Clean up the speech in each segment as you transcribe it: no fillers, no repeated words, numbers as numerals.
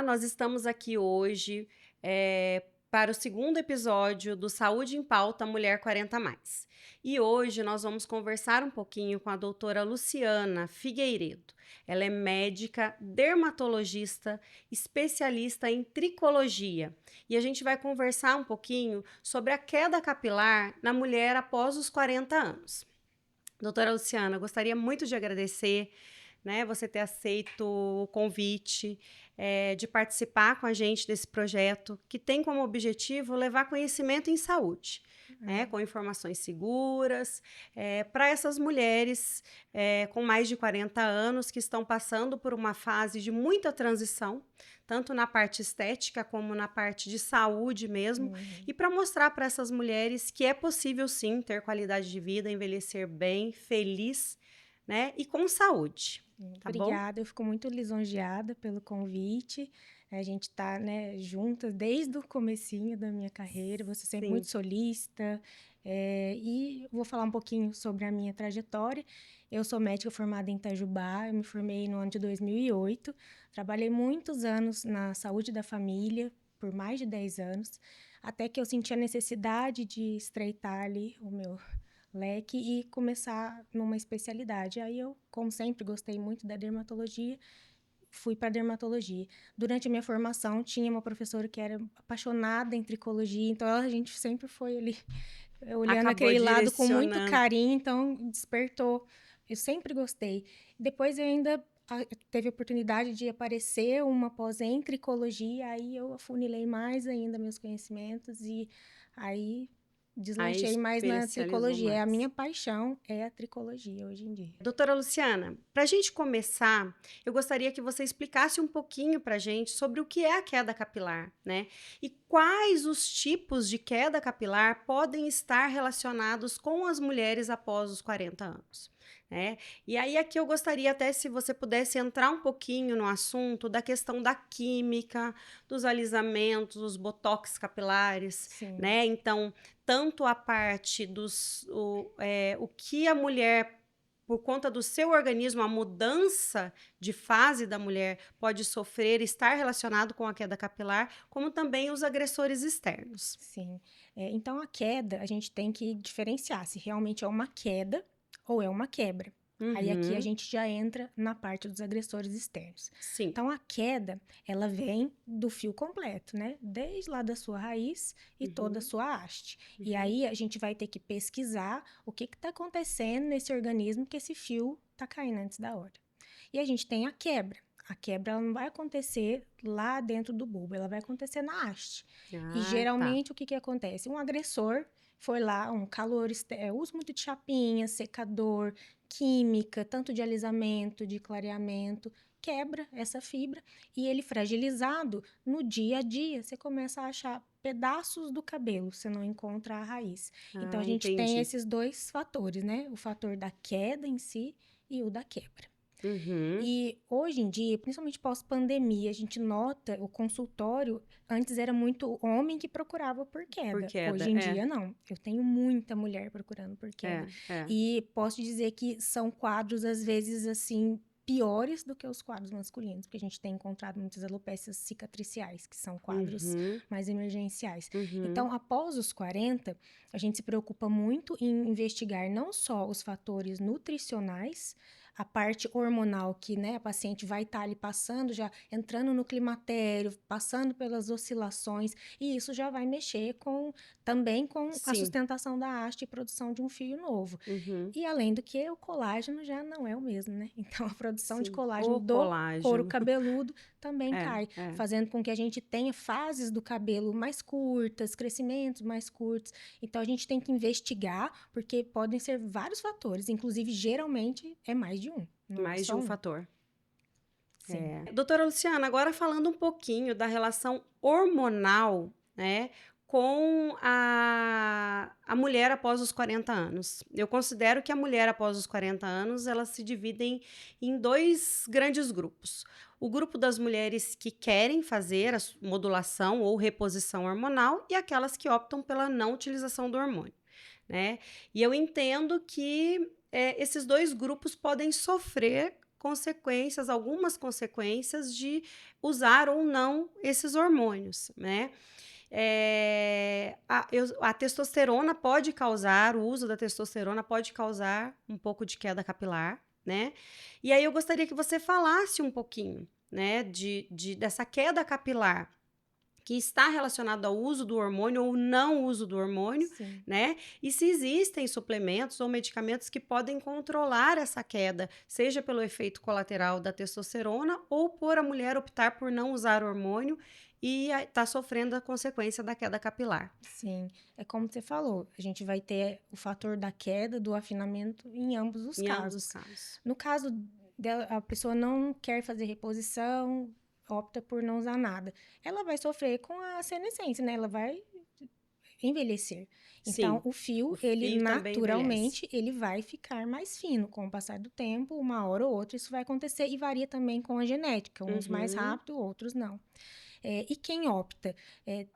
nós estamos aqui hoje para o segundo episódio do Saúde em Pauta Mulher 40 Mais. E hoje nós vamos conversar um pouquinho com a doutora Luciana Figueiredo. Ela é médica, dermatologista, especialista em tricologia. E a gente vai conversar um pouquinho sobre a queda capilar na mulher após os 40 anos. Doutora Luciana, gostaria muito de agradecer, né, você ter aceito o convite de participar com a gente desse projeto que tem como objetivo levar conhecimento em saúde, né, com informações seguras para essas mulheres com mais de 40 anos que estão passando por uma fase de muita transição, tanto na parte estética como na parte de saúde mesmo, e para mostrar para essas mulheres que é possível sim ter qualidade de vida, envelhecer bem, feliz, né, e com saúde. Tá Obrigada, bom? eu fico muito lisonjeada pelo convite. A gente está, né, juntas desde o comecinho da minha carreira. Você sempre Sim. muito solícita. E vou falar um pouquinho sobre a minha trajetória. Eu sou médica formada em Itajubá, eu me formei no ano de 2008. Trabalhei muitos anos na saúde da família, por mais de 10 anos, até que eu senti a necessidade de estreitar ali o meu leque e começar numa especialidade. Aí eu, como sempre, gostei muito da dermatologia, fui para dermatologia. Durante a minha formação, tinha uma professora que era apaixonada em tricologia, então a gente sempre foi ali olhando Acabou aquele lado com muito direcionando. carinho, então despertou. Eu sempre gostei. Depois eu ainda teve a oportunidade de aparecer uma pós em tricologia, aí eu afunilei mais ainda meus conhecimentos e aí Aí deslanchei mais na especializou tricologia. É a mais. minha paixão, é a tricologia hoje em dia. Doutora Luciana, para a gente começar, eu gostaria que você explicasse um pouquinho para a gente sobre o que é a queda capilar, né? E quais os tipos de queda capilar podem estar relacionados com as mulheres após os 40 anos, né? E aí aqui eu gostaria até se você pudesse entrar um pouquinho no assunto da questão da química, dos alisamentos, os botox capilares, Sim. né? Então, tanto a parte o que a mulher por conta do seu organismo, a mudança de fase da mulher pode sofrer, estar relacionado com a queda capilar, como também os agressores externos. Sim. Então, a queda, a gente tem que diferenciar se realmente é uma queda ou é uma quebra. Aí aqui a Uhum, gente já entra na parte dos agressores externos. sim. Então, a queda, ela vem do fio completo, né? Desde lá da sua raiz e toda a Uhum, sua haste. E uhum. aí a gente vai ter que pesquisar o que está acontecendo nesse organismo que esse fio está caindo antes da hora. E a gente tem a quebra. A quebra ela não vai acontecer lá dentro do bulbo, ela vai acontecer na haste. E Ah, tá. geralmente o que, que acontece? Um agressor foi lá, um calor, uso muito de chapinha, secador, química, tanto de alisamento, de clareamento, quebra essa fibra e ele fragilizado no dia a dia, você começa a achar pedaços do cabelo, você não encontra a raiz. Então a Ah, gente tem entendi. esses dois fatores, né? O fator da queda em si e o da quebra. Uhum, E hoje em dia, principalmente pós-pandemia, a gente nota o consultório, antes era muito homem que procurava por por queda. queda, Hoje em dia, não. Eu tenho muita mulher procurando por queda. é. E posso dizer que são quadros, às vezes, assim, piores do que os quadros masculinos, porque a gente tem encontrado muitas alopécias cicatriciais, que são quadros Uhum, mais emergenciais. uhum. Então, após os 40, a gente se preocupa muito em investigar não só os fatores nutricionais, a parte hormonal que, né, a paciente vai estar ali passando, já entrando no climatério, passando pelas oscilações, e isso já vai mexer também com a Sim. sustentação da haste e produção de um fio novo. Uhum, E além do que, o colágeno já não é o mesmo, né? Então, a produção de sim. colágeno O do couro colágeno. cabeludo também cai, É. fazendo com que a gente tenha fases do cabelo mais curtas, crescimentos mais curtos. Então, a gente tem que investigar, porque podem ser vários fatores, inclusive, geralmente, é mais de um, não é Mais de só um um. fator. Sim. Doutora Luciana, agora falando um pouquinho da relação hormonal, né, com a mulher após os 40 anos. Eu considero que a mulher após os 40 anos, elas se dividem em dois grandes grupos. O grupo das mulheres que querem fazer a modulação ou reposição hormonal e aquelas que optam pela não utilização do hormônio, né? E eu entendo que esses dois grupos podem sofrer consequências, algumas consequências de usar ou não esses hormônios, né? A testosterona pode causar, o uso da testosterona pode causar um pouco de queda capilar, né? E aí eu gostaria que você falasse um pouquinho, né, dessa queda capilar que está relacionado ao uso do hormônio ou não uso do hormônio, Sim. né? E se existem suplementos ou medicamentos que podem controlar essa queda, seja pelo efeito colateral da testosterona ou por a mulher optar por não usar hormônio e tá sofrendo a consequência da queda capilar. Sim, é como você falou, a gente vai ter o fator da queda, do afinamento em ambos os Em ambos os casos. casos. No caso dela, a pessoa não quer fazer reposição, opta por não usar nada. Ela vai sofrer com a senescência, né? Ela vai envelhecer. Então, Sim, o fio, o ele fio também envelhece. naturalmente, ele vai ficar mais fino com o passar do tempo, uma hora ou outra isso vai acontecer e varia também com a genética, uns mais Uhum, rápido, outros não. E quem opta?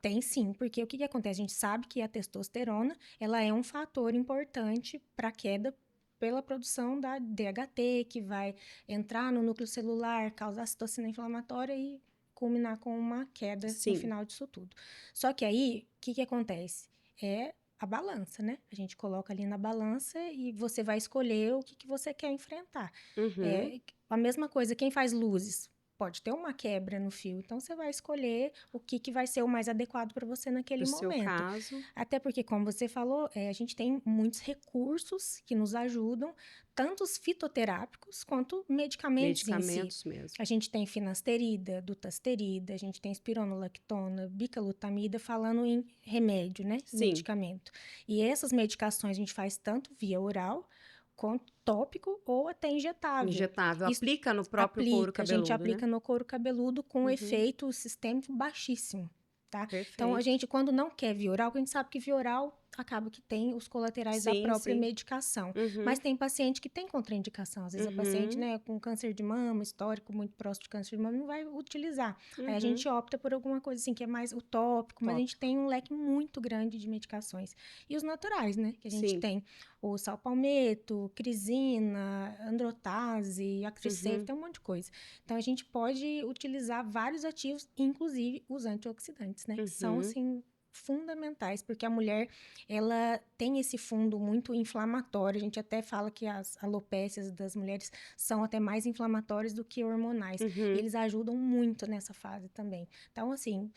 Tem sim, porque o que acontece? A gente sabe que a testosterona, ela é um fator importante para a queda pela produção da DHT, que vai entrar no núcleo celular, causar citocina inflamatória e culminar com uma queda no sim. final disso tudo. Só que aí, o que acontece? É a balança, né? A gente coloca ali na balança e você vai escolher o que você quer enfrentar. Uhum. É a mesma coisa, quem faz luzes pode ter uma quebra no fio, então você vai escolher o que vai ser o mais adequado para você naquele Pro seu momento. caso, Até porque, como você falou, a gente tem muitos recursos que nos ajudam, tanto os fitoterápicos quanto medicamentos em si. medicamentos mesmo. A gente tem finasterida, dutasterida, a gente tem espironolactona, bicalutamida, falando em remédio, né? Sim, Medicamento. E essas medicações a gente faz tanto via oral, quanto tópico ou até injetável. injetável. Isso Aplica no próprio couro a gente cabeludo, né? aplica no couro cabeludo com Uhum. efeito sistêmico baixíssimo, tá? Então, a Perfeito. gente, quando não quer via oral, porque a gente sabe que via oral acaba que tem os colaterais da Sim, própria sim. medicação. Mas Uhum, tem paciente que tem contraindicação. Às vezes a paciente, uhum, né, com câncer de mama, histórico muito próximo de câncer de mama, não vai utilizar. Aí a uhum. gente opta por alguma coisa assim que é mais utópico, mas a gente Tópico. tem um leque muito grande de medicações. E os naturais, né, que a gente Sim. tem o salpalmeto, crisina, androtase, actriceve, Uhum, tem um monte de coisa. Então, a gente pode utilizar vários ativos, inclusive os antioxidantes, né? Que são, uhum. assim, fundamentais, porque a mulher, ela tem esse fundo muito inflamatório. A gente até fala que as alopécias das mulheres são até mais inflamatórias do que hormonais. E Uhum. eles ajudam muito nessa fase também. Então, assim,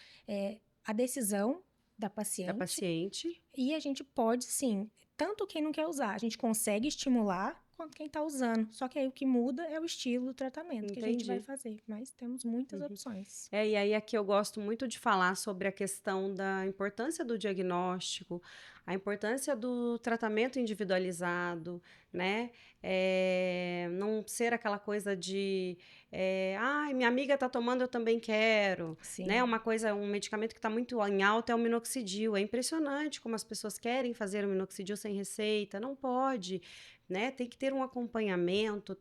a decisão da Da paciente paciente. e a gente pode, sim, tanto quem não quer usar, a gente consegue estimular, quanto quem está usando. Só que aí o que muda é o estilo do tratamento que a gente vai Entendi. fazer. Mas temos muitas Uhum. opções. E aí aqui eu gosto muito de falar sobre a questão da importância do diagnóstico, a importância do tratamento individualizado, né? Não ser aquela coisa de, ai, minha amiga está tomando, eu também quero, né? Sim, Uma coisa, um medicamento que está muito em alta é o minoxidil. É impressionante como as pessoas querem fazer o minoxidil sem receita, não pode. Né? Tem que ter um acompanhamento,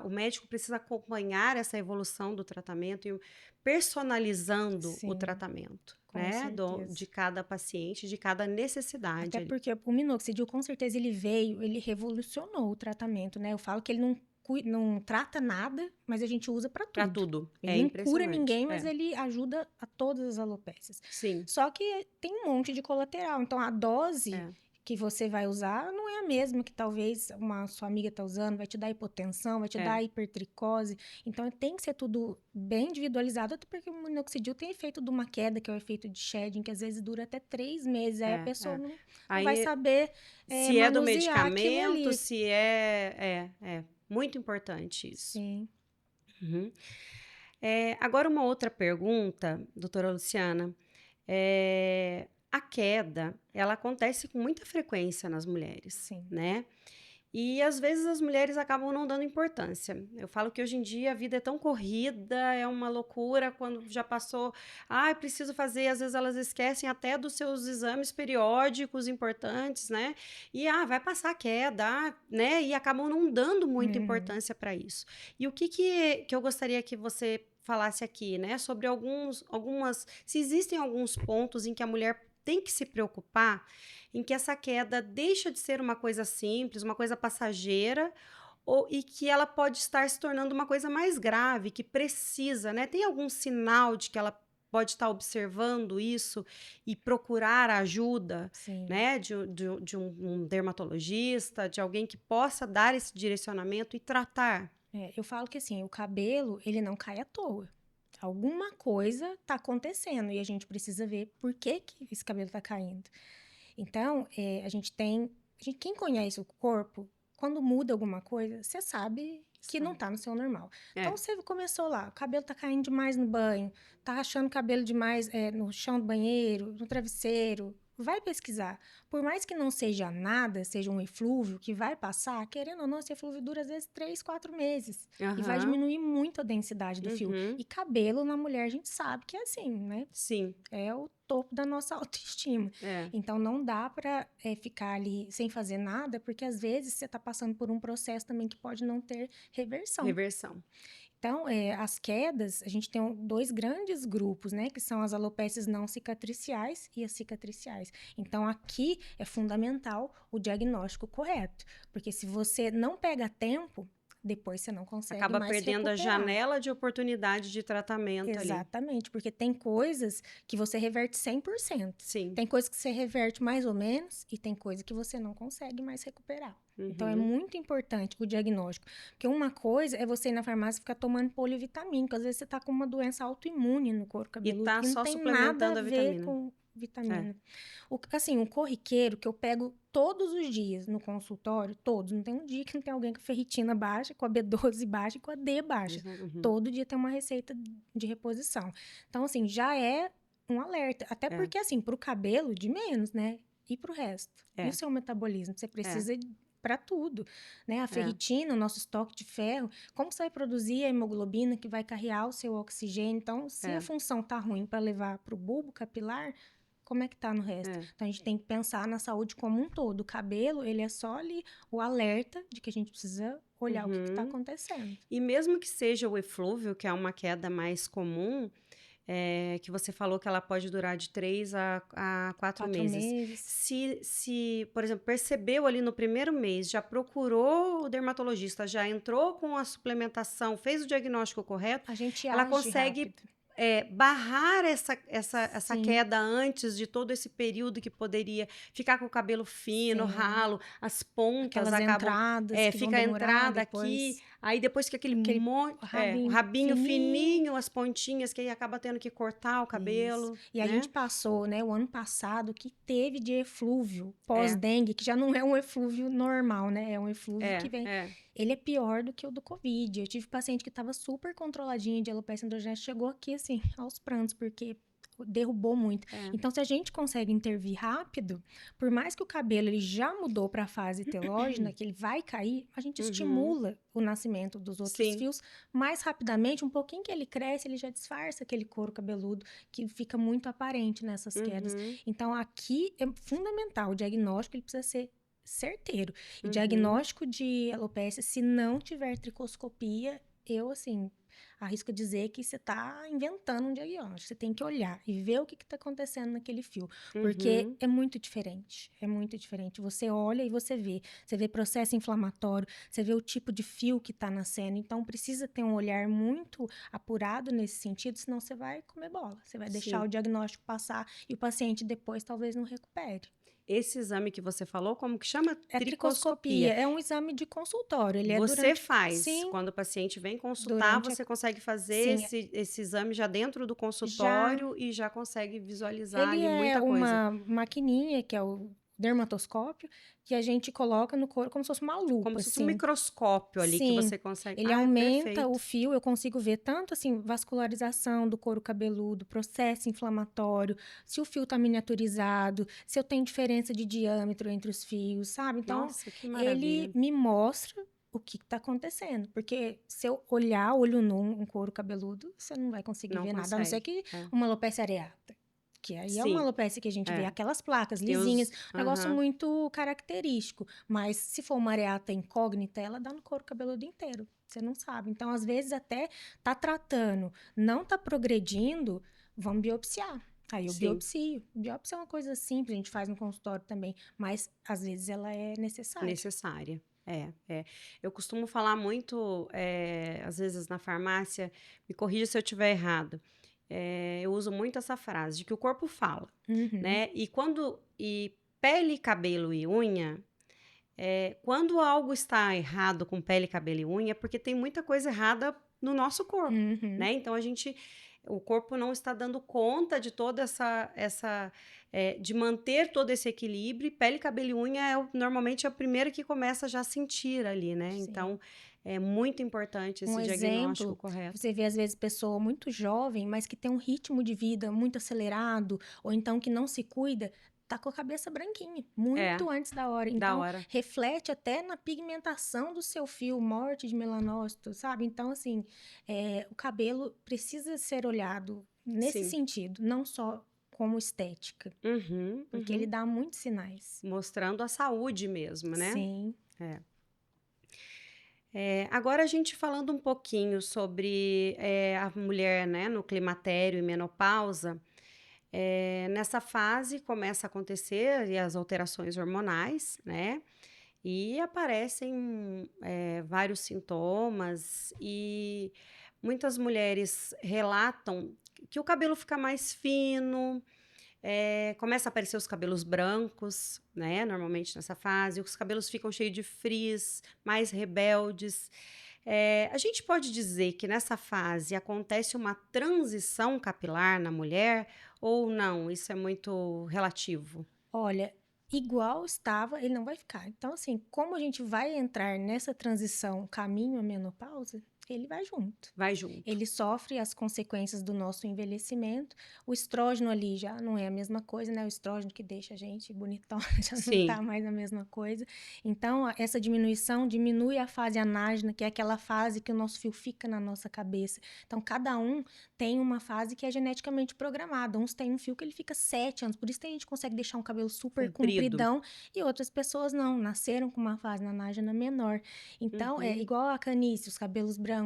o médico precisa acompanhar essa evolução do tratamento e personalizando o sim, tratamento, com né? certeza. De cada paciente, de cada necessidade Até ali. porque o minoxidil, com certeza, ele revolucionou o tratamento, né? Eu falo que ele não trata nada, mas a gente usa para Para tudo. tudo. Ele É não cura impressionante. ninguém, mas É. ele ajuda a todas as alopécias. Sim. Só que tem um monte de colateral. Então, a dose É. que você vai usar não é a mesma que talvez uma sua amiga está usando, vai te dar hipotensão, vai te É. dar hipertricose. Então, tem que ser tudo bem individualizado, até porque o minoxidil tem efeito de uma queda, que é o efeito de shedding, que às vezes dura até 3 meses. Aí a pessoa É. não vai Aí, saber se é do manusear aquilo medicamento, ali. se é muito importante isso. Sim, Uhum. Agora, uma outra pergunta, doutora Luciana. A queda, ela acontece com muita frequência nas mulheres, sim. né? E às vezes as mulheres acabam não dando importância. Eu falo que hoje em dia a vida é tão corrida, é uma loucura quando já passou. Ah, preciso fazer. Às vezes elas esquecem até dos seus exames periódicos importantes, né? E vai passar a queda, né? E acabam não dando muita Uhum. importância para isso. E o que eu gostaria que você falasse aqui, né? Sobre se existem alguns pontos em que a mulher tem que se preocupar em que essa queda deixa de ser uma coisa simples, uma coisa passageira, e que ela pode estar se tornando uma coisa mais grave, que precisa, né? Tem algum sinal de que ela pode estar observando isso e procurar ajuda, Sim. né? De um dermatologista, de alguém que possa dar esse direcionamento e tratar. Eu falo que assim, o cabelo, ele não cai à toa. Alguma coisa tá acontecendo e a gente precisa ver por que que esse cabelo tá caindo. Então, quem conhece o corpo, quando muda alguma coisa, você sabe que não Sabe? tá no seu normal. Então, É. você começou lá, o cabelo tá caindo demais no banho, tá rachando cabelo demais no chão do banheiro, no travesseiro. Vai pesquisar. Por mais que não seja nada, seja um eflúvio que vai passar, querendo ou não, esse eflúvio dura às vezes 3, 4 meses. E vai Aham. diminuir muito a densidade do fio. Uhum. E cabelo na mulher, a gente sabe que é assim, né? Sim. É o topo da nossa autoestima. É. Então, não dá para ficar ali sem fazer nada, porque às vezes você está passando por um processo também que pode não ter reversão. Reversão. Então, as quedas, a gente tem dois grandes grupos, né? Que são as alopécias não cicatriciais e as cicatriciais. Então, aqui é fundamental o diagnóstico correto. Porque se você não pega a tempo, depois você não consegue Acaba mais perdendo a recuperar. janela de oportunidade de tratamento ali. Exatamente, porque tem coisas que você reverte 100%. Sim. Tem coisas que você reverte mais ou menos e tem coisa que você não consegue mais recuperar. Então, é Uhum. muito importante o diagnóstico. Porque uma coisa é você ir na farmácia e ficar tomando polivitamínico. Às vezes, você tá com uma doença autoimune no couro E cabeludo tá que não só tem nada a suplementando a ver vitamina. com É. vitamina. Assim, um corriqueiro que eu pego todos os dias no consultório, todos. Não tem um dia que não tem alguém com a ferritina baixa, com a B12 baixa e com a D baixa. Uhum. Todo dia tem uma receita de reposição. Então, assim, já é um alerta. Até É. porque, assim, pro cabelo, de menos, né? E pro resto? E o É. seu metabolismo? Você É. precisa para tudo, né? A É. ferritina, o nosso estoque de ferro, como você vai produzir a hemoglobina que vai carregar o seu oxigênio? Então, se a É. função tá ruim para levar pro bulbo capilar, como é que tá no resto? É. Então, a gente tem que pensar na saúde como um todo. O cabelo, ele é só ali o alerta de que a gente precisa olhar o que tá Uhum. acontecendo. E mesmo que seja o eflúvio, que é uma queda mais comum, que você falou que ela pode durar de 3 a 4 4 meses. meses. Se, por exemplo, percebeu ali no primeiro mês, já procurou o dermatologista, já entrou com a suplementação, fez o diagnóstico correto, A gente ela age consegue rápido. barrar essa Sim, queda antes de todo esse período que poderia ficar com o cabelo fino, sim. ralo, as pontas Aquelas acabam. entradas que vão Fica a demorar entrada aqui, depois. aí depois que aquele Aquele monte. O rabinho rabinho fininho. fininho, as pontinhas, que aí acaba tendo que cortar o Isso. cabelo, E a né? gente passou, né, o ano passado que teve de eflúvio É, pós-dengue, que já não é um eflúvio normal, né? É um eflúvio que é, vem. é, Ele é pior do que o do Covid. Eu tive paciente que estava super controladinha de alopecia androgenética, chegou aqui assim, aos prantos, porque derrubou muito. é. Então, se a gente consegue intervir rápido, por mais que o cabelo ele já mudou para a fase telógena, que ele vai cair, a gente Uhum, estimula o nascimento dos outros sim. fios mais rapidamente. Um pouquinho que ele cresce, ele já disfarça aquele couro cabeludo que fica muito aparente nessas quedas. Uhum, Então, aqui é fundamental, o diagnóstico ele precisa ser certeiro. E uhum. diagnóstico de alopecia, se não tiver tricoscopia, eu, assim, arrisco dizer que você está inventando um diagnóstico. Você tem que olhar e ver o que está acontecendo naquele fio. Porque Uhum. é muito diferente. É muito diferente. Você olha e você vê. Você vê processo inflamatório, você vê o tipo de fio que está nascendo. Então, precisa ter um olhar muito apurado nesse sentido, senão você vai comer bola. Você vai deixar Sim. o diagnóstico passar e o paciente depois talvez não recupere. Esse exame que você falou, como que chama? É Tricoscopia. tricoscopia, é um exame de consultório. Ele é Você durante. faz. Sim, Quando o paciente vem consultar, durante a. você consegue fazer Sim, esse exame já dentro do já. consultório e já consegue visualizar Ele ali é muita coisa. uma maquininha, que é o dermatoscópio, que a gente coloca no couro como se fosse uma Como lupa, se fosse um assim. microscópio ali que Sim, você consegue. ele Ah, é aumenta o perfeito. fio, eu consigo ver tanto assim, vascularização do couro cabeludo, processo inflamatório, se o fio tá miniaturizado, se eu tenho diferença de diâmetro entre os fios, sabe? Então, Nossa, que ele maravilha. me mostra o que tá acontecendo, porque se eu olhar olho nu um couro cabeludo, você não vai conseguir Não ver nada, a não ser consegue. que É. uma alopecia areata. Que aí é uma Sim, alopecia que a gente vê é. aquelas placas Tem lisinhas, os. um negócio Aham. muito característico. Mas se for uma areata incógnita, ela dá no couro cabeludo inteiro. Você não sabe. Então, às vezes, até tá tratando, não tá progredindo, vamos biopsiar. Aí eu Sim, biopsio. Biópsia é uma coisa simples, a gente faz no consultório também, mas às vezes ela é necessária. necessária. É. Eu costumo falar muito, às vezes na farmácia, me corrija se eu estiver errado, eu uso muito essa frase de que o corpo fala, Uhum, né, e pele, cabelo e unha, quando algo está errado com pele, cabelo e unha, é porque tem muita coisa errada no nosso corpo, uhum. né, então o corpo não está dando conta de toda de manter todo esse equilíbrio, e pele, cabelo e unha normalmente é a primeira que começa já a sentir ali, né, Sim. então é muito importante Um esse diagnóstico exemplo, correto. você vê às vezes pessoa muito jovem, mas que tem um ritmo de vida muito acelerado, ou então que não se cuida, tá com a cabeça branquinha, É, muito antes da hora. da Então, hora. reflete até na pigmentação do seu fio, morte de melanócito, sabe? Então, assim, o cabelo precisa ser olhado nesse Sim. sentido, não só como estética, Uhum, porque ele uhum. dá muitos sinais. Mostrando a saúde mesmo, né. Sim. É. Agora a gente falando um pouquinho sobre, a mulher, né, no climatério e menopausa, nessa fase começa a acontecer ali as alterações hormonais, né, e aparecem, vários sintomas e muitas mulheres relatam que o cabelo fica mais fino, começa a aparecer os cabelos brancos, né, normalmente nessa fase, os cabelos ficam cheios de frizz, mais rebeldes. A gente pode dizer que nessa fase acontece uma transição capilar na mulher ou não? Isso é muito relativo? Olha, igual estava, ele não vai ficar. Então, assim, como a gente vai entrar nessa transição caminho à menopausa, ele vai junto. Vai junto. Ele sofre as consequências do nosso envelhecimento. O estrógeno ali já não é a mesma coisa, né? O estrógeno que deixa a gente bonitona já não tá Sim, mais a mesma coisa. Então, essa diminuição diminui a fase anágena, que é aquela fase que o nosso fio fica na nossa cabeça. Então, cada um tem uma fase que é geneticamente programada. Uns têm um fio que ele fica 7 anos, por isso que a gente consegue deixar um cabelo super comprido. compridão e outras pessoas não, nasceram com uma fase anágena menor. Então, é Uhum, igual a canice, os cabelos brancos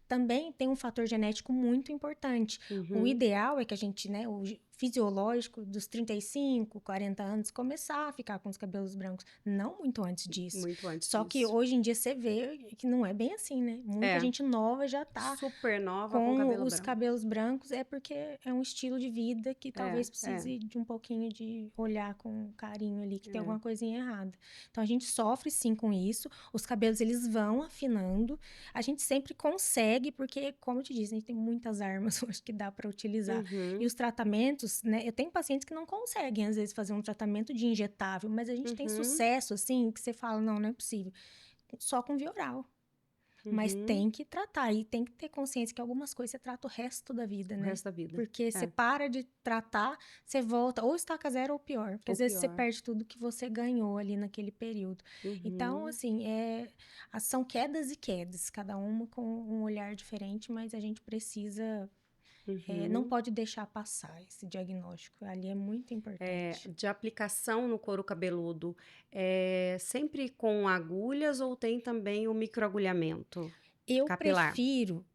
também tem um fator genético muito importante. O uhum. ideal é que a gente, né, o fisiológico dos 35, 40 anos começar a ficar com os cabelos brancos, não muito antes disso. Muito antes Só que disso. hoje em dia você vê que não é bem assim, né? Muita É, gente nova já tá super nova com com cabelo os branco. cabelos brancos, é porque é um estilo de vida que É, talvez é, precise de um pouquinho de olhar com carinho ali, que tem é. alguma coisinha errada. Então a gente sofre sim com isso, os cabelos eles vão afinando, a gente sempre consegue, porque, como eu te disse, a gente tem muitas armas hoje que dá para utilizar. E Uhum, os tratamentos, né? Eu tenho pacientes que não conseguem, às vezes, fazer um tratamento de injetável, mas a gente tem uhum, sucesso, assim, que você fala, não é possível. Só com via oral. Mas uhum. tem que tratar e tem que ter consciência que algumas coisas você trata o resto da vida, O né? resto da vida. Porque você É, para de tratar, você volta, ou estaca zero ou pior. Porque ou às vezes você pior. perde tudo que você ganhou ali naquele período. Então, Uhum, assim, são quedas e quedas, cada uma com um olhar diferente, mas a gente precisa, não uhum. pode deixar passar esse diagnóstico. Ali é muito importante. De aplicação no couro cabeludo, sempre com agulhas ou tem também o microagulhamento Eu capilar? prefiro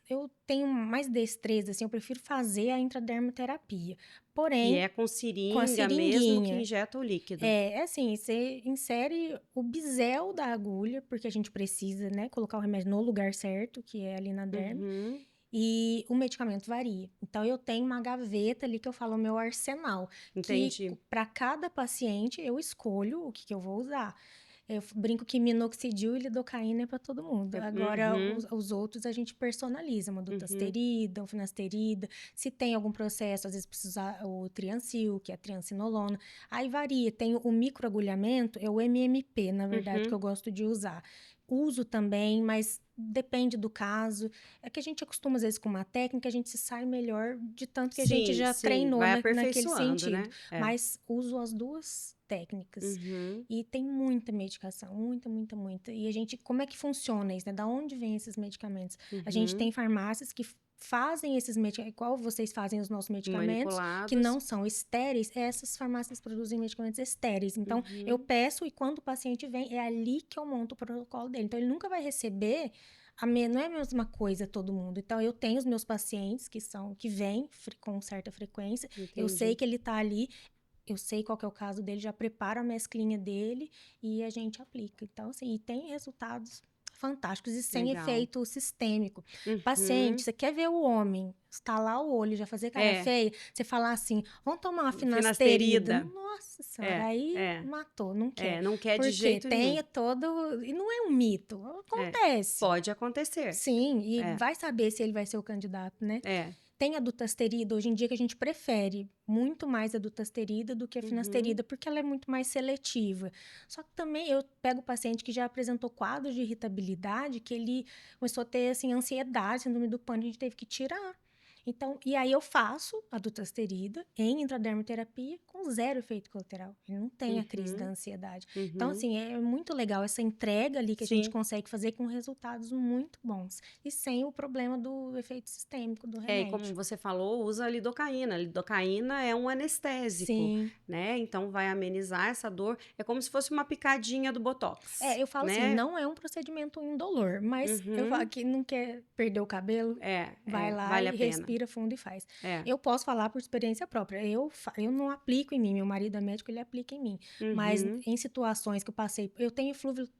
Eu tenho mais destreza, assim, eu prefiro fazer a intradermoterapia. Que Porém, é com com a seringa mesmo que seringuinha. injeta o líquido? É assim, você insere o bisel da agulha, porque a gente precisa, né, colocar o remédio no lugar certo, que é ali na derme, Uhum, e o medicamento varia. Então, eu tenho uma gaveta ali que eu falo o meu arsenal, que entendi. para cada paciente eu escolho o que, que eu vou usar. Eu brinco que minoxidil e lidocaína é para todo mundo. Agora, Uhum, os outros a gente personaliza, uma uhum, dutasterida, um finasterida. Se tem algum processo, às vezes precisa usar o triancil, que é a triancinolona. Aí varia. Tem o microagulhamento, é o MMP, na verdade, que uhum. eu gosto de usar. Uso também, mas depende do caso. É que a gente acostuma, às vezes, com uma técnica, a gente se sai melhor de tanto que a gente Sim, já sim, treinou vai naquele aperfeiçoando, sentido. né? É. Mas uso as duas técnicas. Uhum, E tem muita medicação, muita, muita, muita. E a gente, como é que funciona isso, né? Da onde vem esses medicamentos? A gente uhum. tem farmácias que fazem esses medicamentos, igual vocês fazem os nossos medicamentos, que não Manipulados. são estéreis, essas farmácias produzem medicamentos estéreis. Então, eu Uhum. peço e quando o paciente vem, é ali que eu monto o protocolo dele. Então, ele nunca vai receber não é a mesma coisa todo mundo. Então, eu tenho os meus pacientes que vêm com certa frequência, eu sei Entendi. que ele tá ali, eu sei qual que é o caso dele, já preparo a mesclinha dele e a gente aplica. Então, assim, e tem resultados fantásticos e sem Legal. efeito sistêmico. Paciente, Uhum. você quer ver o homem estalar o olho, já fazer cara É, feia, você falar assim, vamos tomar uma finasterida. finasterida. Nossa senhora, É, aí é, matou, não quer. não quer de Porque jeito nenhum. tem todo... E não é um mito, É, acontece. pode acontecer. Sim, e É, vai saber se ele vai ser o candidato, né? é. Tem a dutasterida, hoje em dia, que a gente prefere muito mais a dutasterida do que a Uhum. finasterida, porque ela é muito mais seletiva. Só que também eu pego o paciente que já apresentou quadros de irritabilidade, que ele começou a ter, assim, ansiedade, síndrome do pânico, a gente teve que tirar. Então, e aí eu faço a dutasterida em intradermoterapia com zero efeito colateral. Ele não tem a crise da Uhum. ansiedade. Então, Uhum. assim, é muito legal essa entrega ali que a gente Sim. consegue fazer com resultados muito bons. E sem o problema do efeito sistêmico do E como remédio. você falou, usa a lidocaína. A lidocaína é um anestésico, Sim. né? Então vai amenizar essa dor. É como se fosse uma picadinha do Botox, Eu falo assim, né? não é um procedimento indolor, mas eu falo Uhum. que não quer perder o cabelo, vai lá Vale a e pena. respira fundo e faz. É. Eu posso falar por experiência própria. Eu não aplico em mim, meu marido é médico, ele aplica em mim. Mas Uhum. em situações que eu passei, eu tenho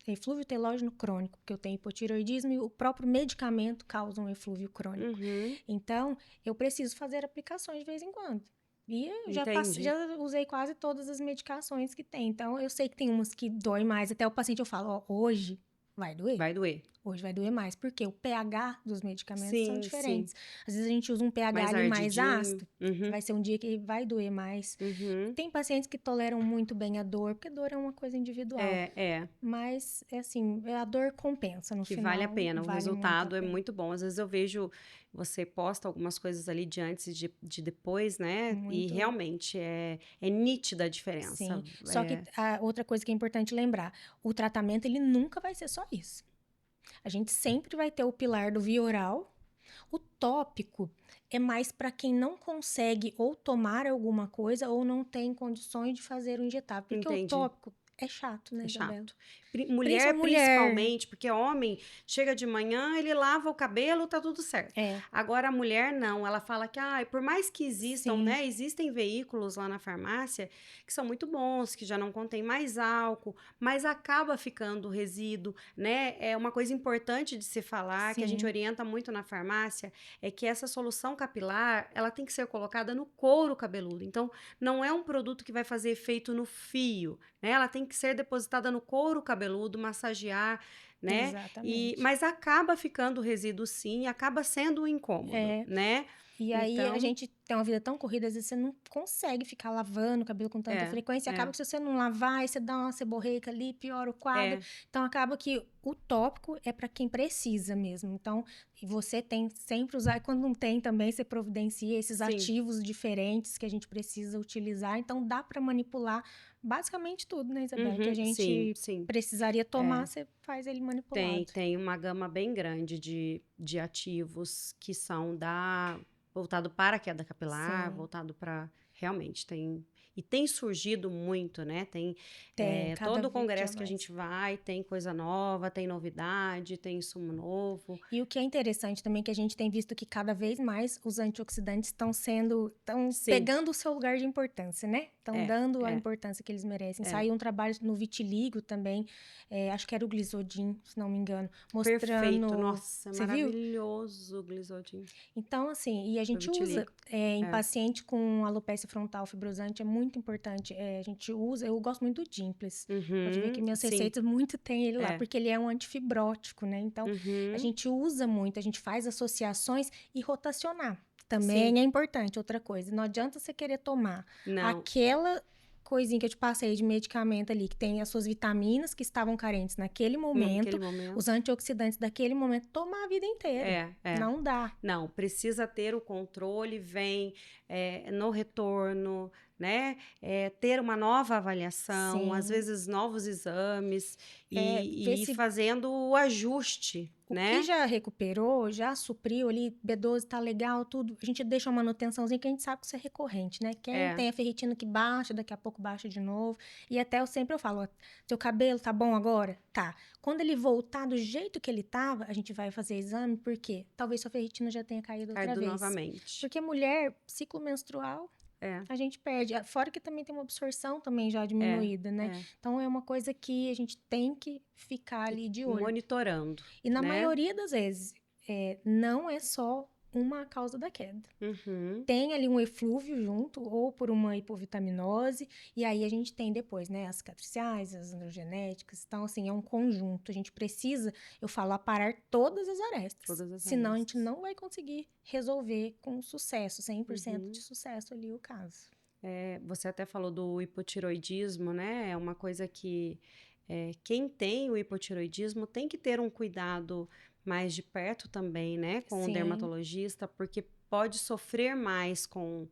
eflúvio telógeno crônico, porque eu tenho hipotireoidismo e o próprio medicamento causa um eflúvio crônico. Uhum. Então, eu preciso fazer aplicações de vez em quando. E eu Entendi. já usei quase todas as medicações que tem. Então, eu sei que tem umas que dói mais. Até o paciente eu falo, ó, hoje vai doer. Vai doer. Hoje vai doer mais, porque o pH dos medicamentos são Sim, sim. diferentes. Às vezes a gente usa um pH Mais ali mais ardidinho. ácido, Uhum. vai ser um dia que vai doer mais. Uhum. Tem pacientes que toleram muito bem a dor, porque dor é uma coisa individual. É. Mas, é assim, a dor compensa no Que vale a final, pena, o vale muito a resultado é pena. muito bom. Às vezes eu vejo, você posta algumas coisas ali de antes e de depois, né? E Muito. realmente é nítida a diferença. Sim, só que a outra coisa que é importante lembrar, o tratamento ele nunca vai ser só isso. A gente sempre vai ter o pilar do via oral. O tópico é mais para quem não consegue ou tomar alguma coisa ou não tem condições de fazer o injetável, porque o Entendi. tópico é chato, né, É Isabela? chato. Mulher, Principalmente mulher. principalmente, porque homem chega de manhã, ele lava o cabelo, tá tudo certo. É, Agora, a mulher não, ela fala que, por mais que existam, sim, né, existem veículos lá na farmácia que são muito bons, que já não contém mais álcool, mas acaba ficando resíduo, né? É uma coisa importante de se falar, que a gente sim, orienta muito na farmácia, é que essa solução capilar, ela tem que ser colocada no couro cabeludo. Então, não é um produto que vai fazer efeito no fio, né? Ela tem que ser depositada no couro cabeludo, massagear, né? exatamente. Mas acaba ficando resíduo sim, acaba sendo um incômodo, É, né? e aí a Então, gente tem uma vida tão corrida, às vezes você não consegue ficar lavando o cabelo com tanta é, frequência. Acaba é, que se você não lavar, aí você dá uma seborreica ali, piora o quadro. é, Então acaba que o tópico é para quem precisa mesmo. Então, e você tem sempre usar, e quando não tem também, você providencia esses sim. ativos diferentes que a gente precisa utilizar. Então dá para manipular basicamente tudo, né, Isabela? Que a Uhum, sim, gente sim. precisaria tomar, É. você faz ele Tem, manipulado. tem uma gama bem grande de ativos que são voltado para a queda capilar, Sim, voltado para realmente tem e tem surgido muito, né? Tem tem, cada todo dia congresso que a mais. gente vai tem coisa nova, tem novidade, tem insumo novo. E o que é interessante também é que a gente tem visto que cada vez mais os antioxidantes estão Sim, pegando o seu lugar de importância, né? Estão é, dando a é, importância que eles merecem. é. Saiu um trabalho no vitiligo também, acho que era o Glisodin, se não me engano, Perfeito. mostrando. Nossa, é Você viu? maravilhoso o Glisodin Então, assim, e a para gente usa vitiligo. em É. paciente com alopecia frontal fibrosante, é muito importante. A gente usa, eu gosto muito do Dimples. Pode ver que Uhum, minhas sim, receitas muito tem ele lá, é. porque ele é um antifibrótico, né? Então, a Uhum, gente usa muito, a gente faz associações e rotacionar. sim. Também é importante, outra coisa. Não adianta você querer tomar Não, aquela coisinha que eu te passei de medicamento ali, que tem as suas vitaminas que estavam carentes naquele naquele momento, os momento. antioxidantes daquele momento, tomar a vida inteira. É. Não dá. Não, precisa ter o controle, vem no retorno, né? Ter uma nova avaliação, às Sim. vezes novos exames Ver e ir se fazendo o ajuste, o que né? já recuperou, já supriu ali, B12 tá legal, tudo. A gente deixa uma manutençãozinha que a gente sabe que isso é recorrente, né? Quem É, tem a ferritina que baixa, daqui a pouco baixa de novo. E até eu sempre falo, ó, teu cabelo tá bom agora? Tá. Quando ele voltar do jeito que ele tava, a gente vai fazer exame, por quê? Talvez sua ferritina já tenha caído outra cardo vez. novamente. Porque mulher, ciclo menstrual, É, a gente perde. Fora que também tem uma absorção também já é, diminuída, né? é. Então é uma coisa que a gente tem que ficar E ali de olho. monitorando, E na né? maioria das vezes, não é só uma causa da queda. Uhum, Tem ali um eflúvio junto, ou por uma hipovitaminose, e aí a gente tem depois, né, as cicatriciais, as androgenéticas. Então, assim, é um conjunto. A gente precisa, eu falo, aparar todas as arestas. todas as Senão a gente arestas. não vai conseguir resolver com sucesso, 100% de Uhum. sucesso ali o caso. Você até falou do hipotiroidismo, né? É uma coisa que quem tem o hipotiroidismo tem que ter um cuidado mais de perto também, né? Com o Sim. dermatologista, porque pode sofrer mais com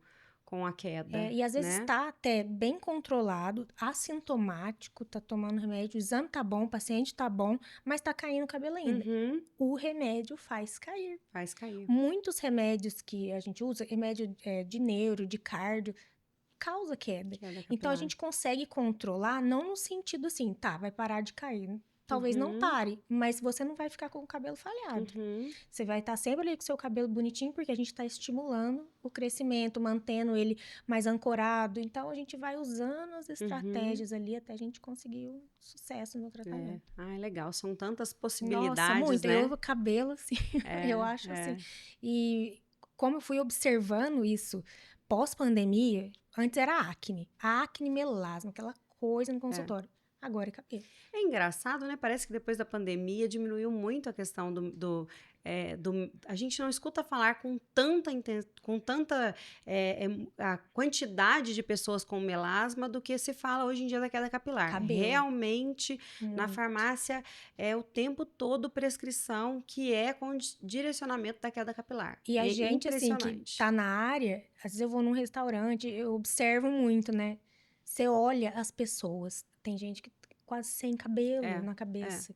a queda, E às vezes né? está até bem controlado, assintomático, tá tomando remédio, o exame tá bom, o paciente tá bom, mas tá caindo o cabelo ainda. Uhum, O remédio faz cair. faz cair. Muitos remédios que a gente usa, remédio de neuro, de cardio, causa queda. Queda Então a capilar. gente consegue controlar, não no sentido assim, tá, vai parar de cair. Talvez não Uhum, pare, mas você não vai ficar com o cabelo falhado. uhum. Você vai estar sempre ali com o seu cabelo bonitinho, porque a gente está estimulando o crescimento, mantendo ele mais ancorado. Então a gente vai usando as Uhum. estratégias ali até a gente conseguir o sucesso no É. tratamento. Ah, legal. São tantas Nossa, possibilidades, muito. Eu, né? o cabelo, assim, eu É, acho assim. é. E como eu fui observando isso pós-pandemia, antes era acne. Acne, melasma, aquela coisa no É. consultório. Agora é cabelo. É engraçado, né? Parece que depois da pandemia diminuiu muito a questão a gente não escuta falar com tanta a quantidade de pessoas com melasma do que se fala hoje em dia da queda capilar. Cabelo. Realmente, na Muito. farmácia, é o tempo todo prescrição que é com direcionamento da queda capilar. E a É gente, assim, que impressionante. tá na área, às vezes eu vou num restaurante, eu observo muito, né? Você olha as pessoas, tem gente que tá quase sem cabelo É, na é, cabeça.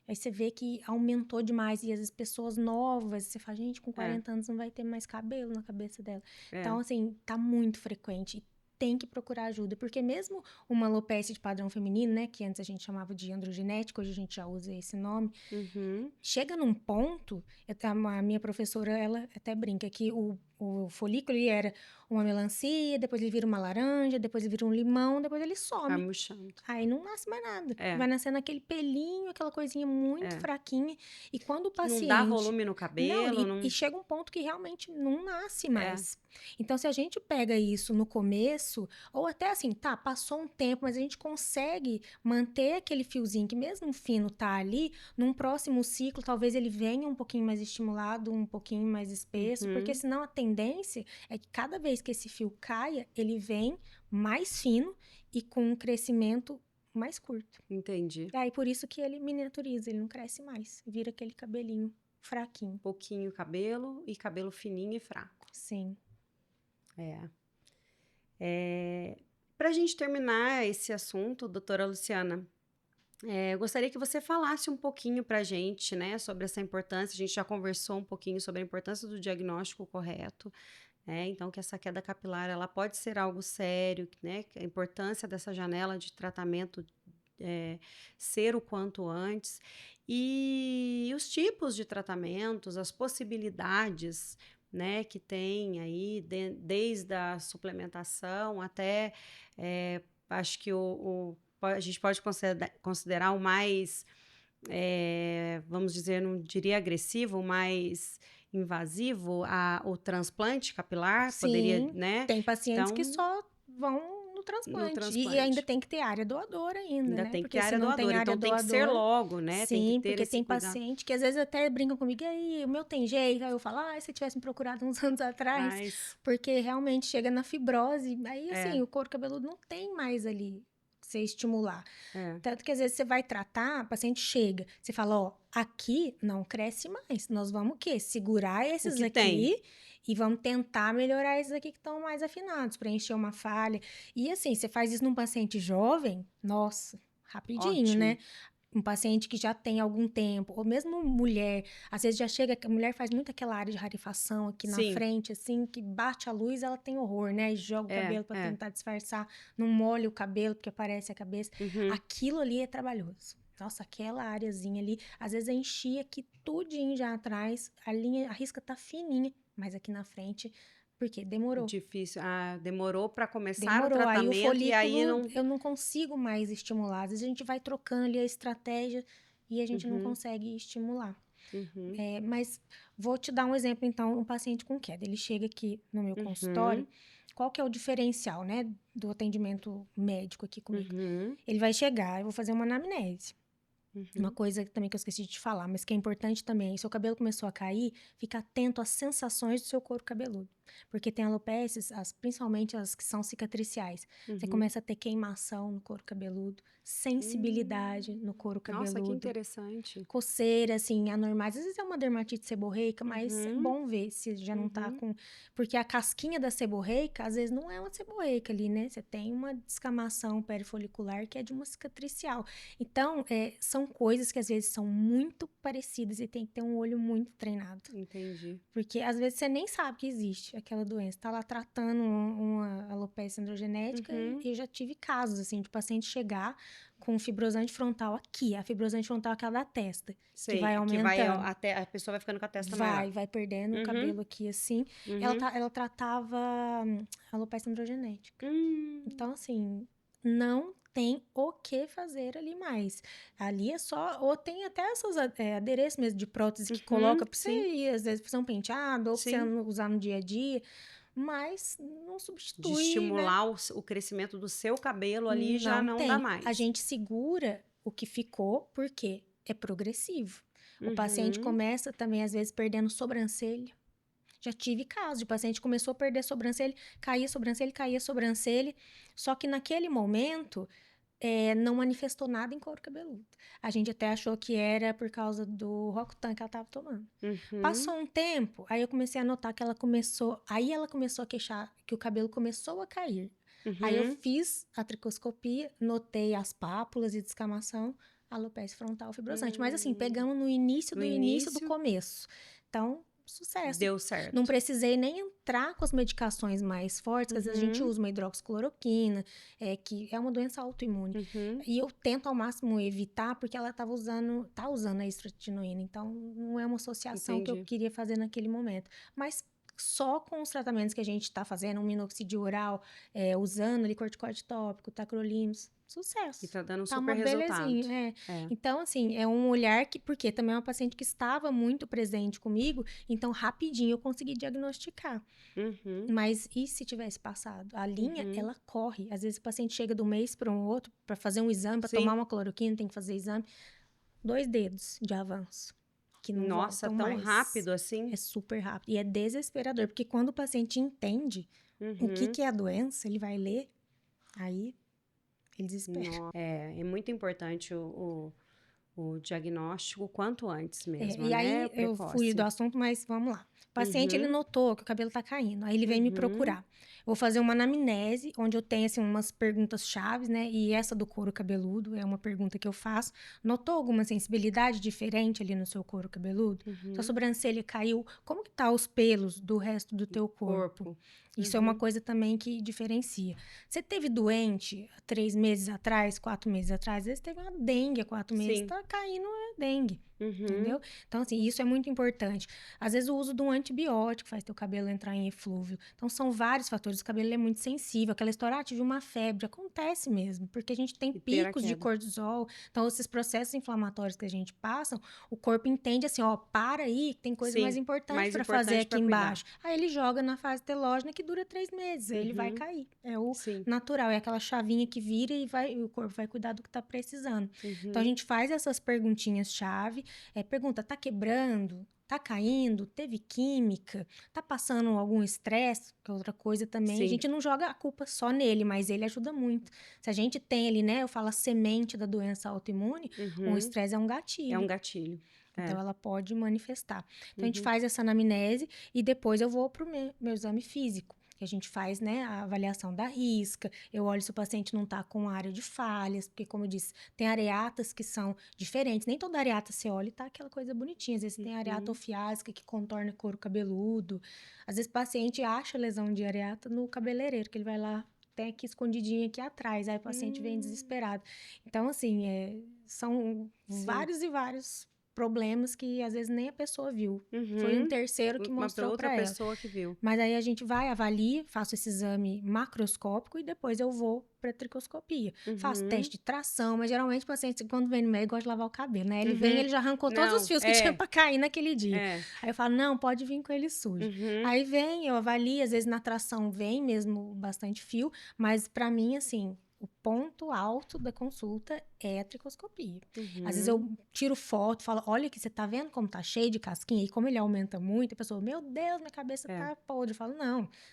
Aí você vê que aumentou demais, e às vezes pessoas novas, você fala, gente, com é, 40 anos não vai ter mais cabelo na cabeça dela. é. Então, assim, tá muito frequente. E tem que procurar ajuda, porque mesmo uma alopecia de padrão feminino, né, que antes a gente chamava de androgenético, hoje a gente já usa esse nome, Uhum. chega num ponto, a minha professora, ela até brinca que o folículo ele era uma melancia, depois ele vira uma laranja, depois ele vira um limão, depois ele Vai some. murchando. Aí não nasce mais nada. É, Vai nascendo aquele pelinho, aquela coisinha muito é. fraquinha. E quando o Que não dá paciente. volume no Não, cabelo, e não. chega um ponto que realmente não nasce É, mais. Então, se a gente pega isso no começo, ou até assim, tá, passou um tempo, mas a gente consegue manter aquele fiozinho que, mesmo fino, tá ali, num próximo ciclo, talvez ele venha um pouquinho mais estimulado, um pouquinho mais espesso, porque uhum, senão a tendência é que cada vez que esse fio caia, ele vem mais fino e com um crescimento mais curto. entendi. E aí, por isso que ele miniaturiza, ele não cresce mais, vira aquele cabelinho fraquinho. Pouquinho cabelo e cabelo fininho e fraco. Sim. É. Para a gente terminar esse assunto, doutora Luciana, eu gostaria que você falasse um pouquinho para a gente, né, sobre essa importância. A gente já conversou um pouquinho sobre a importância do diagnóstico correto, né? Então, que essa queda capilar ela pode ser algo sério, né? Que a importância dessa janela de tratamento ser o quanto antes. E os tipos de tratamentos, as possibilidades, né, que tem aí, desde a suplementação até, acho que a gente pode considerar o mais, vamos dizer, não diria agressivo, o mais invasivo, o transplante capilar, poderia, Sim, né? tem pacientes que Então, só vão no no transplante. E ainda transplante. tem que ter área doadora ainda, Ainda né? tem que ter Porque se área não tem doadora, área então tem que ser doadora, logo, né? Tem que sim, ter porque esse tem cuidado. paciente que às vezes até brincam comigo, e aí, o meu tem jeito? Aí eu falo, se tivesse me procurado uns anos atrás, Mas, porque realmente chega na fibrose, aí é, assim, o couro cabeludo não tem mais ali pra você estimular. é. Tanto que às vezes você vai tratar, o paciente chega, você fala, ó, aqui não cresce mais. Nós vamos o quê? Segurar O esses que tem? aqui e vamos tentar melhorar esses aqui que estão mais afinados, preencher uma falha. E assim, você faz isso num paciente jovem, nossa, rapidinho, Ótimo. né? Um paciente que já tem algum tempo, ou mesmo mulher, às vezes já chega, a mulher faz muito aquela área de rarefação aqui na Sim, frente, assim, que bate a luz, ela tem horror, né? E joga o cabelo para é. tentar disfarçar, não molha o cabelo porque aparece a cabeça. Uhum. Aquilo ali é trabalhoso. Nossa, aquela areazinha ali, às vezes enchia aqui tudinho já atrás, a linha, a risca tá fininha, mas aqui na frente Porque demorou. Difícil. Ah, demorou para começar o Demorou. Aí o tratamento e aí folículo, não. eu não consigo mais estimular. Às vezes a gente vai trocando ali a estratégia e a gente não Uhum, consegue estimular. uhum, Mas vou te dar um exemplo, então, um paciente com queda. Ele chega aqui no meu consultório. uhum, Qual que é o diferencial, né, do atendimento médico aqui comigo? uhum, Ele vai chegar, eu vou fazer uma anamnese. Uma uhum. coisa também que eu esqueci de te falar, mas que é importante também, seu cabelo começou a cair, fica atento às sensações do seu couro cabeludo. Porque tem alopécias, principalmente as que são cicatriciais. Você Uhum. começa a ter queimação no couro cabeludo, sensibilidade Hum. no couro Nossa, que cabeludo, interessante. coceira, assim, anormais. Às vezes é uma dermatite seborreica, mas é Uhum, bom ver se já não tá uhum. com... Porque a casquinha da seborreica, às vezes não é uma seborreica ali, né? Você tem uma descamação perifolicular que é de uma cicatricial. Então, são coisas que às vezes são muito parecidas e tem que ter um olho muito treinado. Entendi. Porque às vezes você nem sabe que existe aquela doença. Tá lá tratando uma alopecia androgenética e Uhum. eu já tive casos, assim, de paciente chegar com fibrosante frontal aqui. A fibrosante frontal é aquela da testa, que vai Sei, que vai aumentando. até a pessoa vai ficando com a testa maior. Vai perdendo o Uhum, cabelo aqui, assim. uhum. Ela tratava alopecia androgenética. Hum, Então, assim, não tem o que fazer ali mais. Ali é só, ou tem até essas adereços mesmo de prótese que uhum, coloca pra você sim, ir, às vezes, fazer um penteado, ou pra você sim. usar no dia a dia, mas não De substitui, né? estimular o crescimento do seu cabelo ali já Não não dá tem. A mais. gente segura o que ficou porque é progressivo. O paciente Uhum, começa também, às vezes, perdendo sobrancelha. Já tive casos de paciente que começou a perder sobrancelha, caía sobrancelha, só que naquele momento não manifestou nada em couro cabeludo. A gente até achou que era por causa do Roacutan que ela estava tomando. uhum, Passou um tempo, aí eu comecei a notar que ela começou a queixar que o cabelo começou a cair. Aí eu uhum. fiz a tricoscopia, notei as pápulas e descamação, alopecia frontal fibrosante. Mas assim, Hum. pegamos no início No do início do início, começo. Então, sucesso. deu Não certo. precisei nem entrar com as medicações mais fortes, que às vezes a gente Uhum, usa uma hidroxicloroquina, que é uma doença autoimune. uhum. E eu tento ao máximo evitar, porque ela tá usando a estratinoína. Então, não é uma associação que eu Entendi. queria fazer naquele momento. Mas só com os tratamentos que a gente está fazendo, um minoxidil oral, usando ali corticoide tópico, tacrolimus, E sucesso. tá dando Tá super uma resultado. belezinha, É. Então, assim, é um olhar que... Porque também é uma paciente que estava muito presente comigo, então rapidinho eu consegui diagnosticar. Uhum, Mas e se tivesse passado? A linha, uhum. ela corre. Às vezes o paciente chega de um mês para um outro para fazer um exame, para tomar Sim. uma cloroquina, tem que fazer exame. 2 dedos de avanço, que não Nossa, voltam tão mais. rápido assim? É super rápido. E é desesperador, porque quando o paciente entende o que, Uhum. que é a doença, ele vai ler, aí ele desespera. É muito importante o diagnóstico o quanto antes mesmo, E né? aí eu fui do Precoce. assunto, mas vamos lá. O paciente, ele Uhum, notou que o cabelo tá caindo. Aí ele vem me uhum, procurar. Eu vou fazer uma anamnese, onde eu tenho, assim, umas perguntas chaves, né? E essa do couro cabeludo é uma pergunta que eu faço. Notou alguma sensibilidade diferente ali no seu couro cabeludo? Sua uhum. sobrancelha caiu? Como que tá os pelos do resto do teu corpo? Corpo. Isso é uma Uhum. coisa também que diferencia. Você teve doente 3 meses atrás, 4 meses atrás? Às vezes teve uma dengue há 4 meses. Sim. Tá caindo, é dengue. Uhum. Entendeu? Então, assim, isso é muito importante. Às vezes, o uso de um antibiótico faz teu cabelo entrar em eflúvio. Então, são vários fatores. O cabelo ele é muito sensível. Aquela história, tive uma febre. Acontece mesmo, porque a gente tem E ter a picos de queda. cortisol. Então, esses processos inflamatórios que a gente passa, o corpo entende assim, ó, para aí, que tem coisa mais Sim. importante Mais para fazer importante aqui para cuidar. embaixo. Aí ele joga na fase telógena que dura 3 meses. Aí ele vai Uhum. cair. É o Sim. natural. É aquela chavinha que vira e o corpo vai cuidar do que tá precisando. Então, a Uhum. gente faz essas perguntinhas-chave. Pergunta, tá quebrando? Tá caindo? Teve química? Tá passando algum estresse? Que é outra coisa também. A Sim. gente não joga a culpa só nele, mas ele ajuda muito. Se a gente tem ali, né? Eu falo a semente da doença autoimune, o Uhum. estresse é um É um gatilho. gatilho. Então, É. ela pode manifestar. Então, a gente Uhum. faz essa anamnese e depois eu vou pro meu exame físico. Que a gente faz, né, a avaliação da risca. Eu olho se o paciente não tá com área de falhas, porque, como eu disse, tem areatas que são diferentes. Nem toda areata você olha e tá aquela coisa bonitinha. Às vezes tem areata Uhum. ofiásica que contorna couro cabeludo. Às vezes o paciente acha lesão de areata no cabeleireiro, que ele vai lá, tem aqui escondidinho aqui atrás. Aí o paciente vem Hum. desesperado. Então, assim, são Sim. vários e vários problemas que às vezes nem a pessoa viu. Foi um Uhum. terceiro que Uma mostrou outra para ela. pessoa que viu. Mas aí a gente vai, avalia, faço esse exame macroscópico e depois eu vou para tricoscopia. Faço Uhum. teste de tração, mas geralmente o paciente, quando vem no médico, gosta de lavar o cabelo, né? Ele vem, Uhum. ele já arrancou todos os Não, fios que tinha para cair naquele dia. é. Aí eu falo, não, pode vir com ele sujo. Uhum. Aí vem, eu avalio, às vezes na tração vem mesmo bastante fio, mas para mim, assim, o ponto alto da consulta é a tricoscopia. Às vezes Uhum. eu tiro foto, falo, olha aqui, você tá vendo como tá cheio de casquinha? E como ele aumenta muito, a pessoa, meu Deus, minha cabeça tá podre. Eu falo,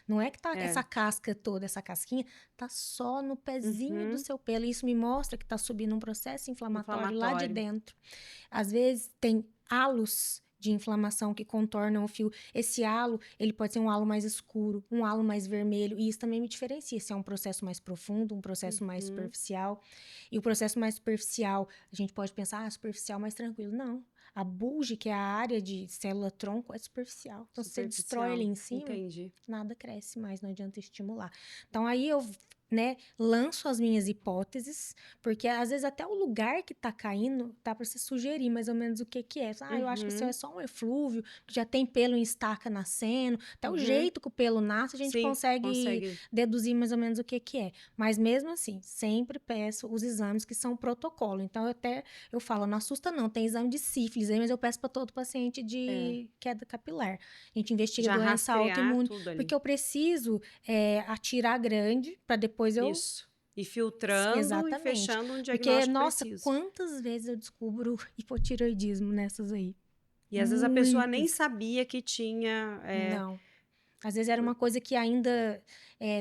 não é que tá essa casca toda, essa casquinha, tá só no pezinho do Uhum. seu pelo. Isso me mostra que tá subindo um processo inflamatório lá de Inflamatório. dentro. Às vezes tem halos de inflamação que contornam o fio. Esse halo, ele pode ser um halo mais escuro, um halo mais vermelho, e isso também me diferencia se é um processo mais profundo, um processo mais Uhum. superficial. E o processo mais superficial, a gente pode pensar, superficial mais tranquilo. Não. A bulge, que é a área de célula-tronco, é superficial. Então, se você destrói ali em cima, Entendi. nada cresce mais, não adianta estimular. Então, aí eu, né, lanço as minhas hipóteses, porque às vezes até o lugar que tá caindo, dá para se sugerir mais ou menos o que que é. Eu acho que o seu é só um eflúvio, que já tem pelo em estaca nascendo, até o jeito que o pelo nasce, a gente Sim, consegue deduzir mais ou menos o que que é. Mas mesmo assim, sempre peço os exames que são protocolo. Então, eu falo, não assusta não, tem exame de sífilis aí, mas eu peço para todo paciente de queda capilar. A gente investiga Já doença rastrear autoimune, tudo ali. porque eu preciso atirar grande para depois eu... Isso. E filtrando Exatamente. e fechando um Porque, diagnóstico nossa, preciso. quantas vezes eu descubro hipotireoidismo nessas aí? E às vezes a pessoa nem Muitas. sabia que tinha. Não. Às vezes era uma coisa que ainda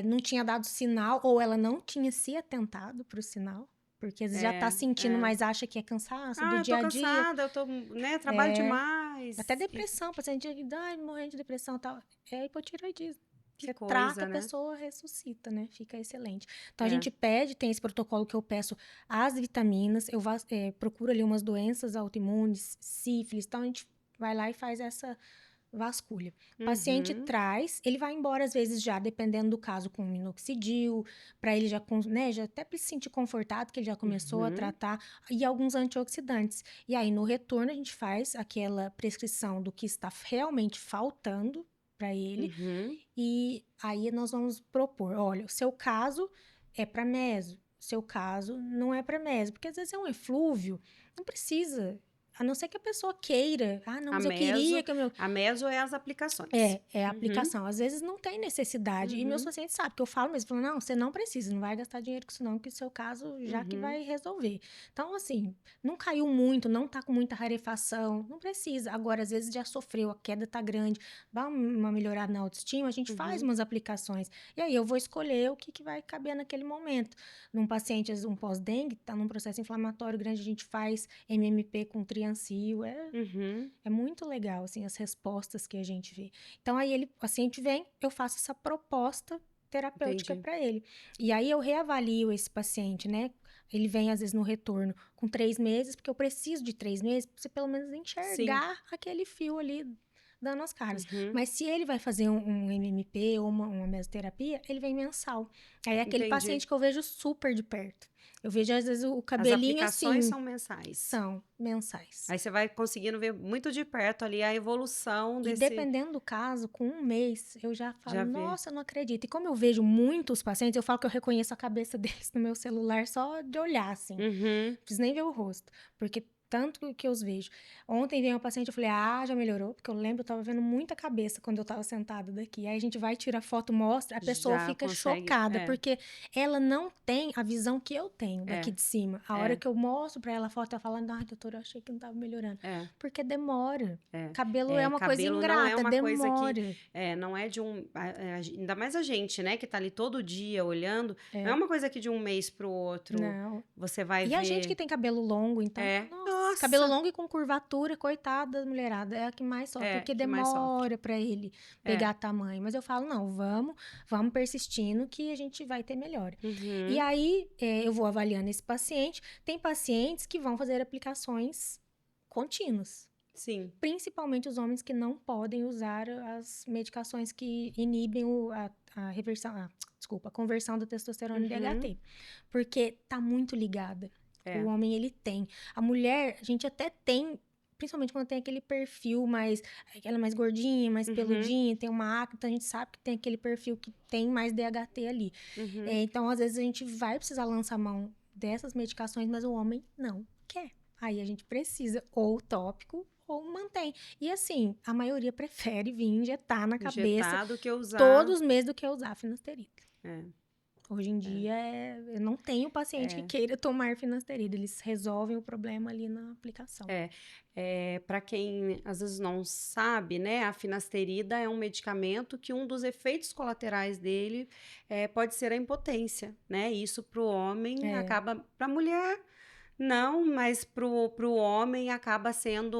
não tinha dado sinal, ou ela não tinha se atentado para o sinal. Porque às vezes já tá sentindo, mas acha que é cansaço do Eu tô dia a dia. cansada, eu tô, né, trabalho demais. Até depressão, paciente morrendo de depressão e tal. É hipotireoidismo. Que Você coisa, trata, a né? pessoa ressuscita, né? Fica excelente. Então, a É. gente pede, tem esse protocolo que eu peço as vitaminas, eu procuro ali umas doenças autoimunes, sífilis, então a gente vai lá e faz essa vasculha. O paciente traz, ele vai embora às vezes já, dependendo do caso, com minoxidil, para ele já, né, já até se sentir confortado, que ele já começou a tratar, e alguns antioxidantes. E aí, no retorno, a gente faz aquela prescrição do que está realmente faltando para ele, e aí nós vamos propor, olha, o seu caso é para meso, o seu caso não é para meso, porque às vezes é um eflúvio, não precisa, a não ser que a pessoa queira, não, mas eu queria que o meu... A meso é as aplicações. É a aplicação. Às vezes não tem necessidade. E meus pacientes sabem, que eu falo mesmo, falam, não, você não precisa, não vai gastar dinheiro com isso não, que o seu caso já que vai resolver. Então, assim, não caiu muito, não tá com muita rarefação, não precisa. Agora, às vezes já sofreu, a queda tá grande, dá uma melhorada na autoestima, a gente faz umas aplicações. E aí eu vou escolher o que vai caber naquele momento. Num paciente, às vezes, um pós-dengue, tá num processo inflamatório grande, a gente faz MMP com Triancil, é muito legal, assim, as respostas que a gente vê. Então, aí o paciente vem, eu faço essa proposta terapêutica para ele. E aí eu reavalio esse paciente, né? Ele vem, às vezes, no retorno com 3 meses, porque eu preciso de 3 meses para você pelo menos enxergar aquele fio ali dando as caras. Mas se ele vai fazer um MMP ou uma mesoterapia, ele vem mensal. Aí é aquele paciente que eu vejo super de perto. Eu vejo, às vezes, o cabelinho assim. As aplicações são mensais. São mensais. Aí você vai conseguindo ver muito de perto ali a evolução desse... E dependendo do caso, com 1 mês, eu já falo, nossa, eu não acredito. E como eu vejo muitos pacientes, eu falo que eu reconheço a cabeça deles no meu celular só de olhar, assim. Não preciso nem ver o rosto. Porque tanto que eu os vejo. Ontem veio uma paciente, eu falei, já melhorou, porque eu lembro, eu tava vendo muita cabeça quando eu tava sentada daqui. Aí a gente vai, tira foto, mostra, a pessoa fica chocada, porque ela não tem a visão que eu tenho daqui de cima. A hora que eu mostro pra ela a foto, ela fala, doutora, eu achei que não tava melhorando. Porque demora. Cabelo é uma coisa ingrata, não é uma demora. Coisa que, não é de ainda mais a gente, né, que tá ali todo dia olhando, não é uma coisa que de um mês pro outro, não. Você vai ver. E a gente que tem cabelo longo, então, nossa, cabelo longo e com curvatura, coitada da mulherada, é a que mais sofre, porque demora pra ele pegar tamanho. Mas eu falo, não, vamos persistindo que a gente vai ter melhora. E aí, eu vou avaliando esse paciente. Tem pacientes que vão fazer aplicações contínuas. Sim. Principalmente os homens que não podem usar as medicações que inibem a reversão, a conversão da testosterona em DHT. Porque tá muito ligada. O homem, ele tem. A mulher, a gente até tem principalmente quando tem aquele perfil mais, ela é mais gordinha, mais peludinha, tem uma acne, então a gente sabe que tem aquele perfil que tem mais DHT ali. Então, às vezes, a gente vai precisar lançar mão dessas medicações, mas o homem não quer. Aí a gente precisa ou tópico ou mantém. E assim, a maioria prefere vir injetar na cabeça Injetar do que usar. todos os meses do que usar finasterida. É. Hoje em dia, eu não tenho paciente que queira tomar finasterida. Eles resolvem o problema ali na aplicação. Para quem às vezes não sabe, né, a finasterida é um medicamento que um dos efeitos colaterais dele pode ser a impotência, né? Isso para o homem acaba, para a mulher não, mas para o homem acaba sendo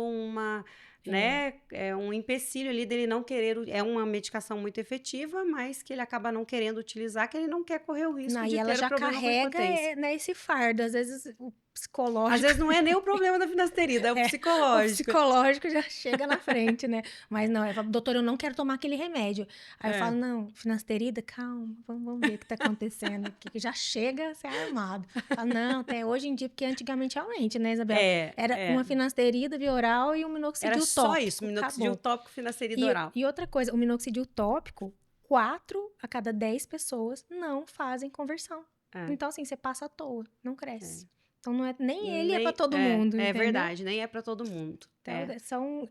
né, um empecilho ali dele não querer, é uma medicação muito efetiva, mas que ele acaba não querendo utilizar, que ele não quer correr o risco de E ela ter o já problema com carrega impotência. né, esse fardo. Às vezes o psicológico... Às vezes não é nem o problema da finasterida, é o O psicológico. psicológico já chega na frente, né? Mas não, eu falo, doutor, eu não quero tomar aquele remédio. Aí eu falo, não, finasterida, calma, vamos ver o que tá acontecendo aqui. Que já chega a ser armado. Falo, não, até hoje em dia, porque antigamente realmente, né, Isabel? Era uma finasterida via oral e um minoxidil tópico. Era só isso, minoxidil tópico, finasterida oral. E outra coisa, o minoxidil tópico, 4 a cada 10 pessoas não fazem conversão. Então, assim, você passa à toa, não cresce. Então, não é, nem ele é para todo mundo, entendeu? É verdade, nem é para todo mundo. Então, são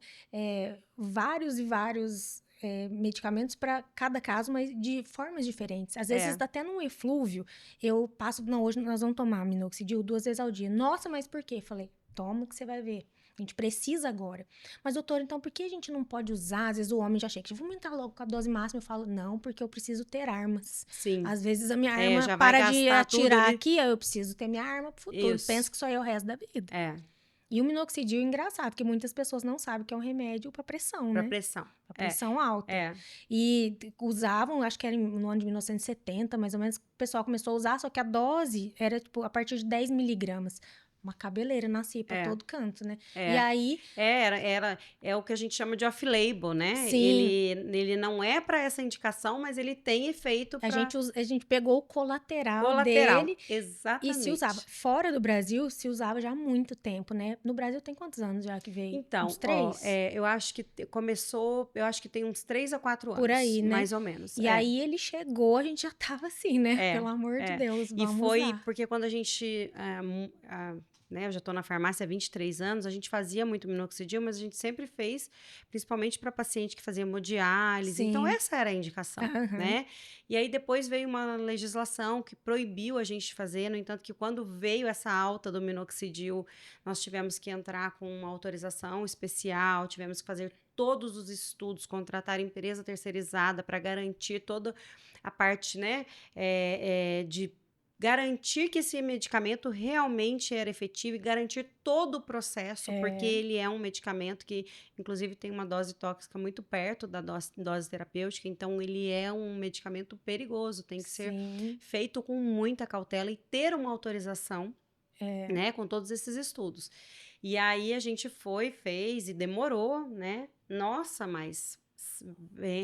vários e vários medicamentos para cada caso, mas de formas diferentes. Às vezes, até num eflúvio, eu passo... Não, hoje nós vamos tomar minoxidil 2 vezes ao dia. Nossa, mas por quê? Falei, toma que você vai ver. A gente precisa agora. Mas, doutor, então, por que a gente não pode usar? Às vezes o homem já chega, vamos entrar logo com a dose máxima. Eu falo, não, porque eu preciso ter armas. Sim. Às vezes a minha arma para de atirar aqui, eu preciso ter minha arma pro futuro. Isso. Penso que só é o resto da vida. E o minoxidil é engraçado, porque muitas pessoas não sabem que é um remédio para pressão, né? Para pressão. Pra pressão alta. E usavam, acho que era no ano de 1970, mais ou menos, o pessoal começou a usar, só que a dose era, tipo, a partir de 10 miligramas. Uma cabeleira nascia pra todo canto, né? E aí... É o que a gente chama de off-label, né? Sim. Ele não é para essa indicação, mas ele tem efeito para... A gente pegou o colateral dele. Exatamente. E se usava. Fora do Brasil, se usava já há muito tempo, né? No Brasil tem quantos anos já que veio? Então, uns 3? eu acho que começou... Eu acho que tem uns 3 a 4 anos. Por aí, né? Mais ou menos. E aí ele chegou, a gente já tava assim, né? Pelo amor de Deus, vamos usar. Porque quando a gente... né, eu já estou na farmácia há 23 anos, a gente fazia muito minoxidil, mas a gente sempre fez, principalmente para paciente que fazia hemodiálise. Sim. Então, essa era a indicação, né? E aí, depois veio uma legislação que proibiu a gente de fazer, no entanto, que quando veio essa alta do minoxidil, nós tivemos que entrar com uma autorização especial, tivemos que fazer todos os estudos, contratar empresa terceirizada para garantir toda a parte, né, de garantir que esse medicamento realmente era efetivo e garantir todo o processo, porque ele é um medicamento que, inclusive, tem uma dose tóxica muito perto da dose terapêutica, então ele é um medicamento perigoso, tem que ser feito com muita cautela e ter uma autorização, né, com todos esses estudos. E aí a gente fez e demorou, né? Nossa, mas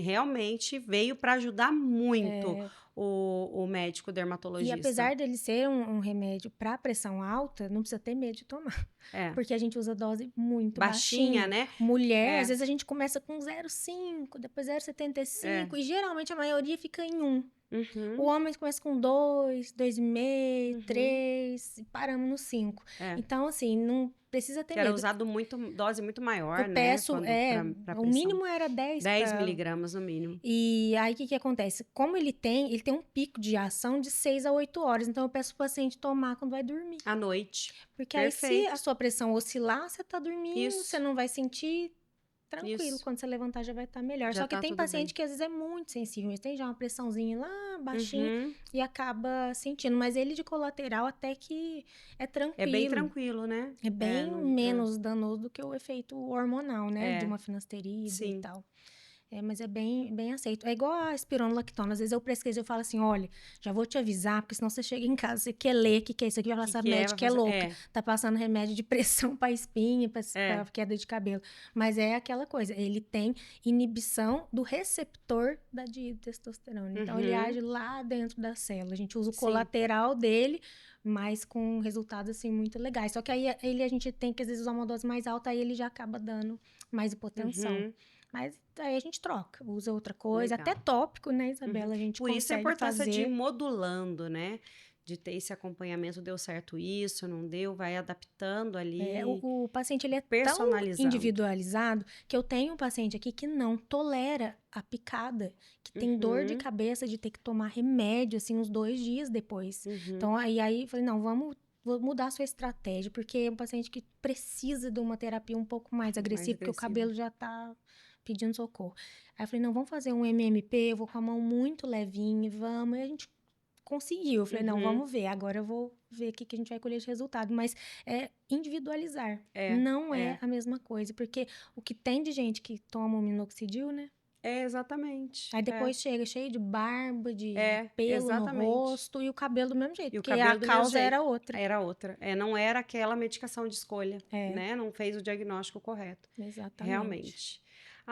realmente veio para ajudar muito o médico dermatologista. E apesar dele ser um remédio para pressão alta, não precisa ter medo de tomar. Porque a gente usa dose muito baixinha, né? Mulher, às vezes a gente começa com 0,5, depois 0,75 e geralmente a maioria fica em 1. O homem começa com 2, 2,5, 3 e paramos no 5. Então, assim, não precisa ter medo. Era usado dose muito maior, eu né? Peço, o mínimo era 10. 10 miligramas no mínimo. E aí, o que acontece? Como ele tem um pico de ação de 6 a 8 horas. Então, eu peço pro paciente tomar quando vai dormir. À noite. Porque aí, se a sua pressão oscilar, você tá dormindo, você não vai sentir... Tranquilo, quando você levantar já vai estar melhor. Só que tem paciente que às vezes é muito sensível, tem já uma pressãozinha lá, baixinha, e acaba sentindo. Mas ele de colateral até que é tranquilo. É bem tranquilo, né? É bem menos danoso do que o efeito hormonal, né? De uma finasterida e tal. Mas é bem aceito. É igual a espironolactona. Às vezes eu prescrevo, eu falo assim, olha, já vou te avisar, porque senão você chega em casa, você quer ler o que é isso aqui, vai falar, essa Que é, vai médica é fazer... louca, tá passando remédio de pressão pra espinha, pra queda de cabelo. Mas é aquela coisa, ele tem inibição do receptor da ditestosterona. Então, ele age lá dentro da célula. A gente usa o colateral dele, mas com resultados, assim, muito legais. Só que aí a gente tem que, às vezes, usar uma dose mais alta, aí ele já acaba dando mais hipotensão. Mas aí a gente troca, usa outra coisa, Legal. até tópico, né, Isabela? A gente Por isso a consegue importância de ir fazer. modulando, né? De ter esse acompanhamento, deu certo isso, não deu, vai adaptando ali, O paciente, ele é tão personalizando. individualizado que eu tenho um paciente aqui que não tolera a picada, que tem dor de cabeça de ter que tomar remédio, assim, uns 2 dias depois. Então, aí eu falei, não, vou mudar a sua estratégia, porque é um paciente que precisa de uma terapia um pouco mais agressiva, porque o cabelo já tá pedindo socorro. Aí eu falei, não, vamos fazer um MMP, eu vou com a mão muito levinha, vamos. E a gente conseguiu. Eu falei, não, vamos ver. Agora eu vou ver o que a gente vai colher de resultado. Mas é individualizar. Não é a mesma coisa. Porque o que tem de gente que toma o minoxidil, né? Exatamente. Aí depois chega cheio de barba, de pelo no exatamente. rosto e o cabelo do mesmo jeito. E o porque cabelo a do mesmo causa jeito. era outra. Era outra. Não era aquela medicação de escolha, né? Não fez o diagnóstico correto. Exatamente. Realmente.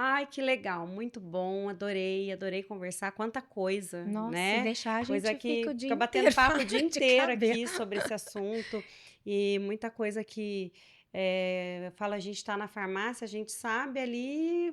Ai, que legal, muito bom, adorei conversar, quanta coisa, Nossa, né? se deixar, a gente Coisa que fica o dia fica batendo inteiro papo o falando dia de inteiro cabelo. aqui sobre esse assunto e muita coisa que fala, a gente tá na farmácia, a gente sabe ali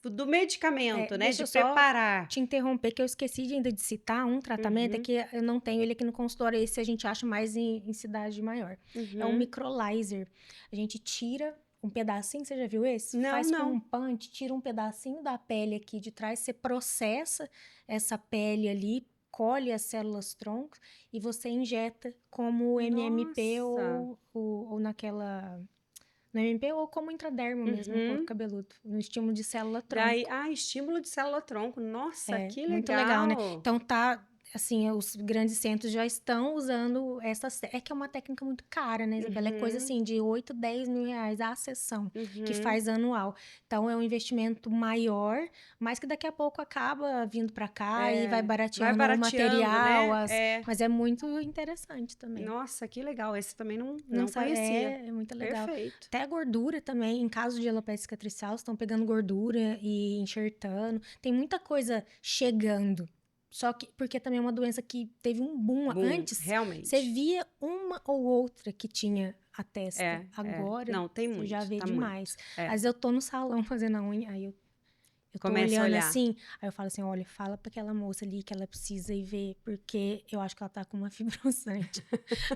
do medicamento, né? Deixa De eu só preparar. te interromper, que eu esqueci ainda de citar um tratamento, é que eu não tenho ele aqui no consultório, esse a gente acha mais em cidade maior. É o microlizer. A gente tira um pedacinho, você já viu esse? Não, Faz com não. um punch, tira um pedacinho da pele aqui de trás, você processa essa pele ali, colhe as células tronco e você injeta como MMP Nossa. ou naquela... No MP ou como intradermo mesmo, no couro cabeludo, no estímulo de célula tronco. Daí, estímulo de célula-tronco. Nossa, que legal. Muito legal, né? Então tá, assim, os grandes centros já estão usando essa... É que é uma técnica muito cara, né, Isabela? É coisa assim de 8, 10 mil reais a sessão, que faz anual. Então é um investimento maior, mas que daqui a pouco acaba vindo pra cá e vai barateando o material. né? Mas é muito interessante também. Nossa, que legal. Esse também não conhecia. É muito legal. Perfeito. Até a gordura também, em caso de alopecia cicatricial, estão pegando gordura e enxertando. Tem muita coisa chegando. Só que, porque também é uma doença que teve um boom. Antes, realmente. você via uma ou outra que tinha a testa. Agora, Não, tem você muito, já vê tá demais. muito. Às vezes eu tô no salão fazendo a unha, aí eu tô Começa a olhando olhar. assim, aí eu falo assim, olha, fala pra aquela moça ali que ela precisa ir ver, porque eu acho que ela tá com uma fibrosante.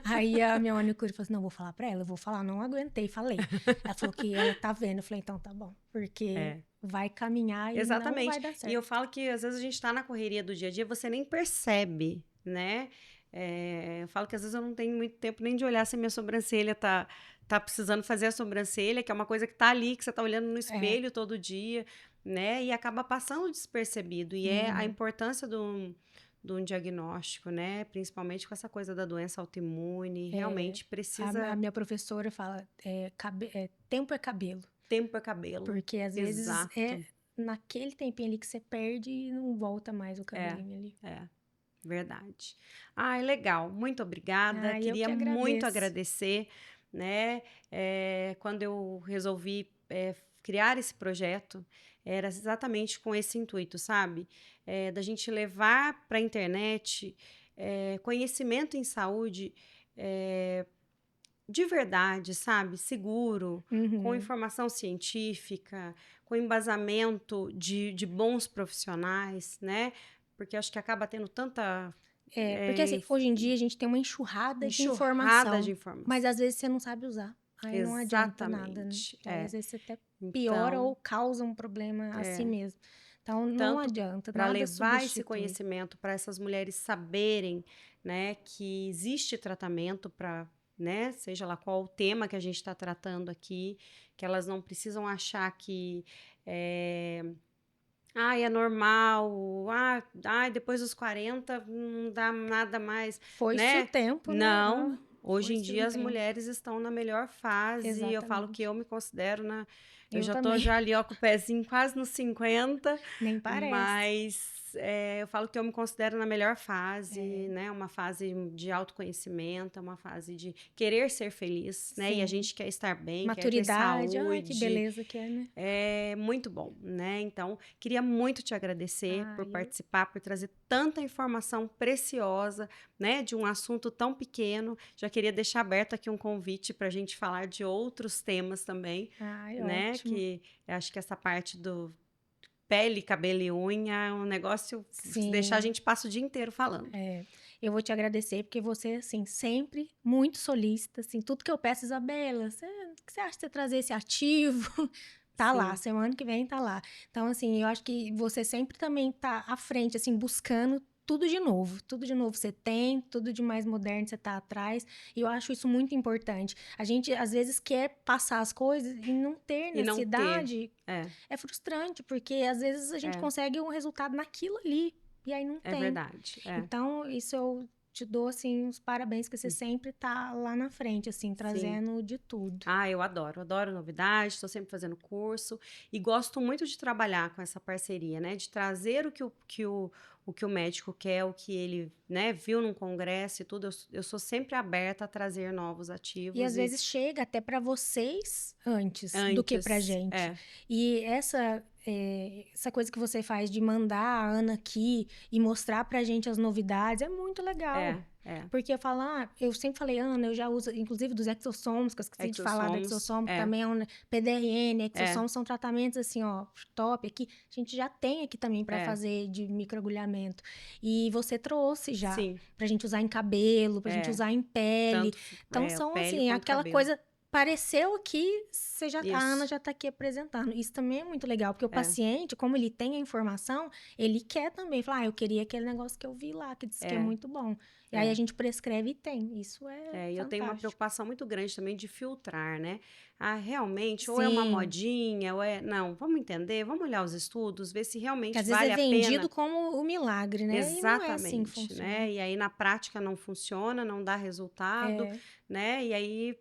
Aí a minha manicure falou assim, não, vou falar pra ela, eu vou falar, não aguentei, falei. Ela falou que ela tá vendo, eu falei, então tá bom, porque vai caminhar e Exatamente. não vai dar certo. E eu falo que às vezes a gente tá na correria do dia a dia, você nem percebe, né? Eu falo que às vezes eu não tenho muito tempo nem de olhar se a minha sobrancelha tá precisando fazer a sobrancelha, que é uma coisa que tá ali, que você tá olhando no espelho todo dia, né? E acaba passando despercebido. E é a importância de um diagnóstico, né? Principalmente com essa coisa da doença autoimune, realmente precisa... A minha professora fala, tempo é cabelo. Tempo é cabelo. Porque às vezes naquele tempinho ali que você perde e não volta mais o cabelinho ali. Verdade. Legal. Muito obrigada. Queria eu que muito agradeço. agradecer, né? Quando eu resolvi criar esse projeto, era exatamente com esse intuito, sabe? Da gente levar para a internet conhecimento em saúde de verdade, sabe? Seguro, com informação científica, com embasamento de bons profissionais, né? Porque acho que acaba tendo tanta... porque assim, hoje em dia a gente tem uma enxurrada de informação. Mas às vezes você não sabe usar. Aí não adianta nada, né? Aí, às vezes você até piora ou causa um problema a si mesmo. Então não adianta, para nada levar esse substitui. conhecimento para essas mulheres saberem, né, que existe tratamento para, né, seja lá qual o tema que a gente está tratando aqui, que elas não precisam achar que é normal, depois dos 40 não dá nada mais, Foi-se né? o tempo, né? Não, Hoje foi em seu dia as empenho. mulheres estão na melhor fase, eu falo que Exatamente. eu me considero na eu Eu já tô também, já ali, ó, com o pezinho quase nos 50, nem parece. mas, eu falo que eu me considero na melhor fase, É, né, uma fase de autoconhecimento, é uma fase de querer ser feliz, né, e a sim. gente quer estar bem, quer ter Maturidade, ai que saúde, beleza que é, né. é muito bom, né. Então, queria muito te agradecer por Ai, eu participar, por trazer tanta informação preciosa, né, de um assunto tão pequeno. Já queria deixar aberto aqui um convite para a gente falar de outros temas também, ai, né, ótimo. que eu acho que essa parte do pele, cabelo e unha é um negócio, se deixar a Sim. gente passa o dia inteiro falando. É, eu vou te agradecer porque você, assim, sempre muito solícita, assim, tudo que eu peço: "Isabela, o que você acha de você trazer esse ativo?" Tá lá, Sim, semana que vem tá lá. Então, assim, eu acho que você sempre também tá à frente, assim, buscando tudo de novo você tem, tudo de mais moderno você tá atrás, e eu acho isso muito importante. A gente, às vezes, quer passar as coisas e não ter e não ter. necessidade, É, é frustrante, porque às vezes a gente é, consegue um resultado naquilo ali, e aí não é tem. verdade, é, Então, isso eu te dou, assim, os parabéns, que você sempre tá lá na frente, assim, sim. trazendo de tudo. Ah, eu adoro novidade, estou sempre fazendo curso e gosto muito de trabalhar com essa parceria, né? De trazer o que o médico quer, o que ele, né, viu num congresso e tudo. Eu sou sempre aberta a trazer novos E às ativos e vezes chega até para vocês antes do que pra antes, gente. E essa coisa que você faz de mandar a Ana aqui e mostrar pra gente as novidades é muito legal. é. Porque eu falo, eu sempre falei, Ana, eu já uso, inclusive dos exossomos, que eu esqueci de falar do Exossomos, exossomo, que também é um PDRN, é, exossomos são tratamentos assim, ó, top aqui. A gente já tem aqui também para é, fazer de microagulhamento. E você trouxe já sim, pra gente usar em cabelo, pra gente é. usar em pele. Tanto Então são pele assim, quanto aquela cabelo. coisa pareceu que a Ana Isso, já tá aqui apresentando. Isso também é muito legal, porque o é, paciente, como ele tem a informação, ele quer também falar, eu queria aquele negócio que eu vi lá, que disse que é é, muito bom. E aí a é. gente prescreve e tem. Isso é E eu tenho uma fantástico. preocupação muito grande também de filtrar, né? Ah, realmente, ou é uma Sim, modinha, ou é. Não, vamos entender, vamos olhar os estudos, ver se que realmente às vezes é vale a vendido pena. como o milagre, né? E não é assim que Exatamente, funciona. né? E aí na prática não funciona, não dá resultado, É, né? E aí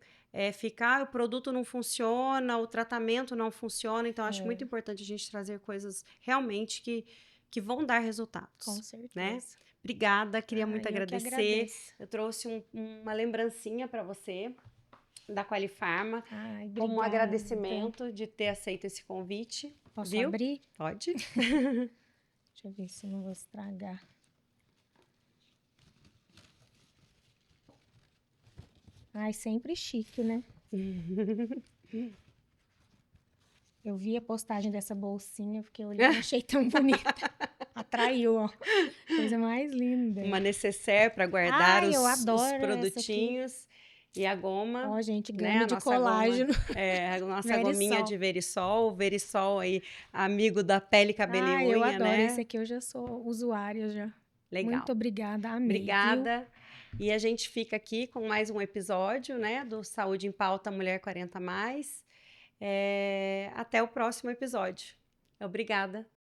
ficar, o produto não funciona, o tratamento não funciona, então acho muito é, importante a gente trazer coisas realmente que vão dar com resultados, né? certeza. Obrigada, queria muito Eu que agradecer. agradeço. Eu trouxe uma lembrancinha para você da Qualifarma, Ai, como um obrigada. agradecimento de ter aceito esse convite, Posso viu? abrir? Pode? Deixa eu ver se eu não vou estragar. Ai, sempre chique, né? Eu vi a postagem dessa bolsinha, fiquei olhando, achei tão bonita. Atraiu, ó. Coisa mais linda. Uma necessaire para guardar Ai, eu os adoro essa aqui. produtinhos e a goma, Ó, gente, né? gama A de nossa goma, colágeno. a nossa gominha Verisol. de Verisol, o Verisol aí, amigo da pele, cabelo e Ai, eu unha, adoro. Esse né? aqui eu já sou usuária já. Muito Legal. obrigada, amei, viu? Obrigada. E a gente fica aqui com mais um episódio, né, do Saúde em Pauta Mulher 40 Mais. Até o próximo episódio. Obrigada.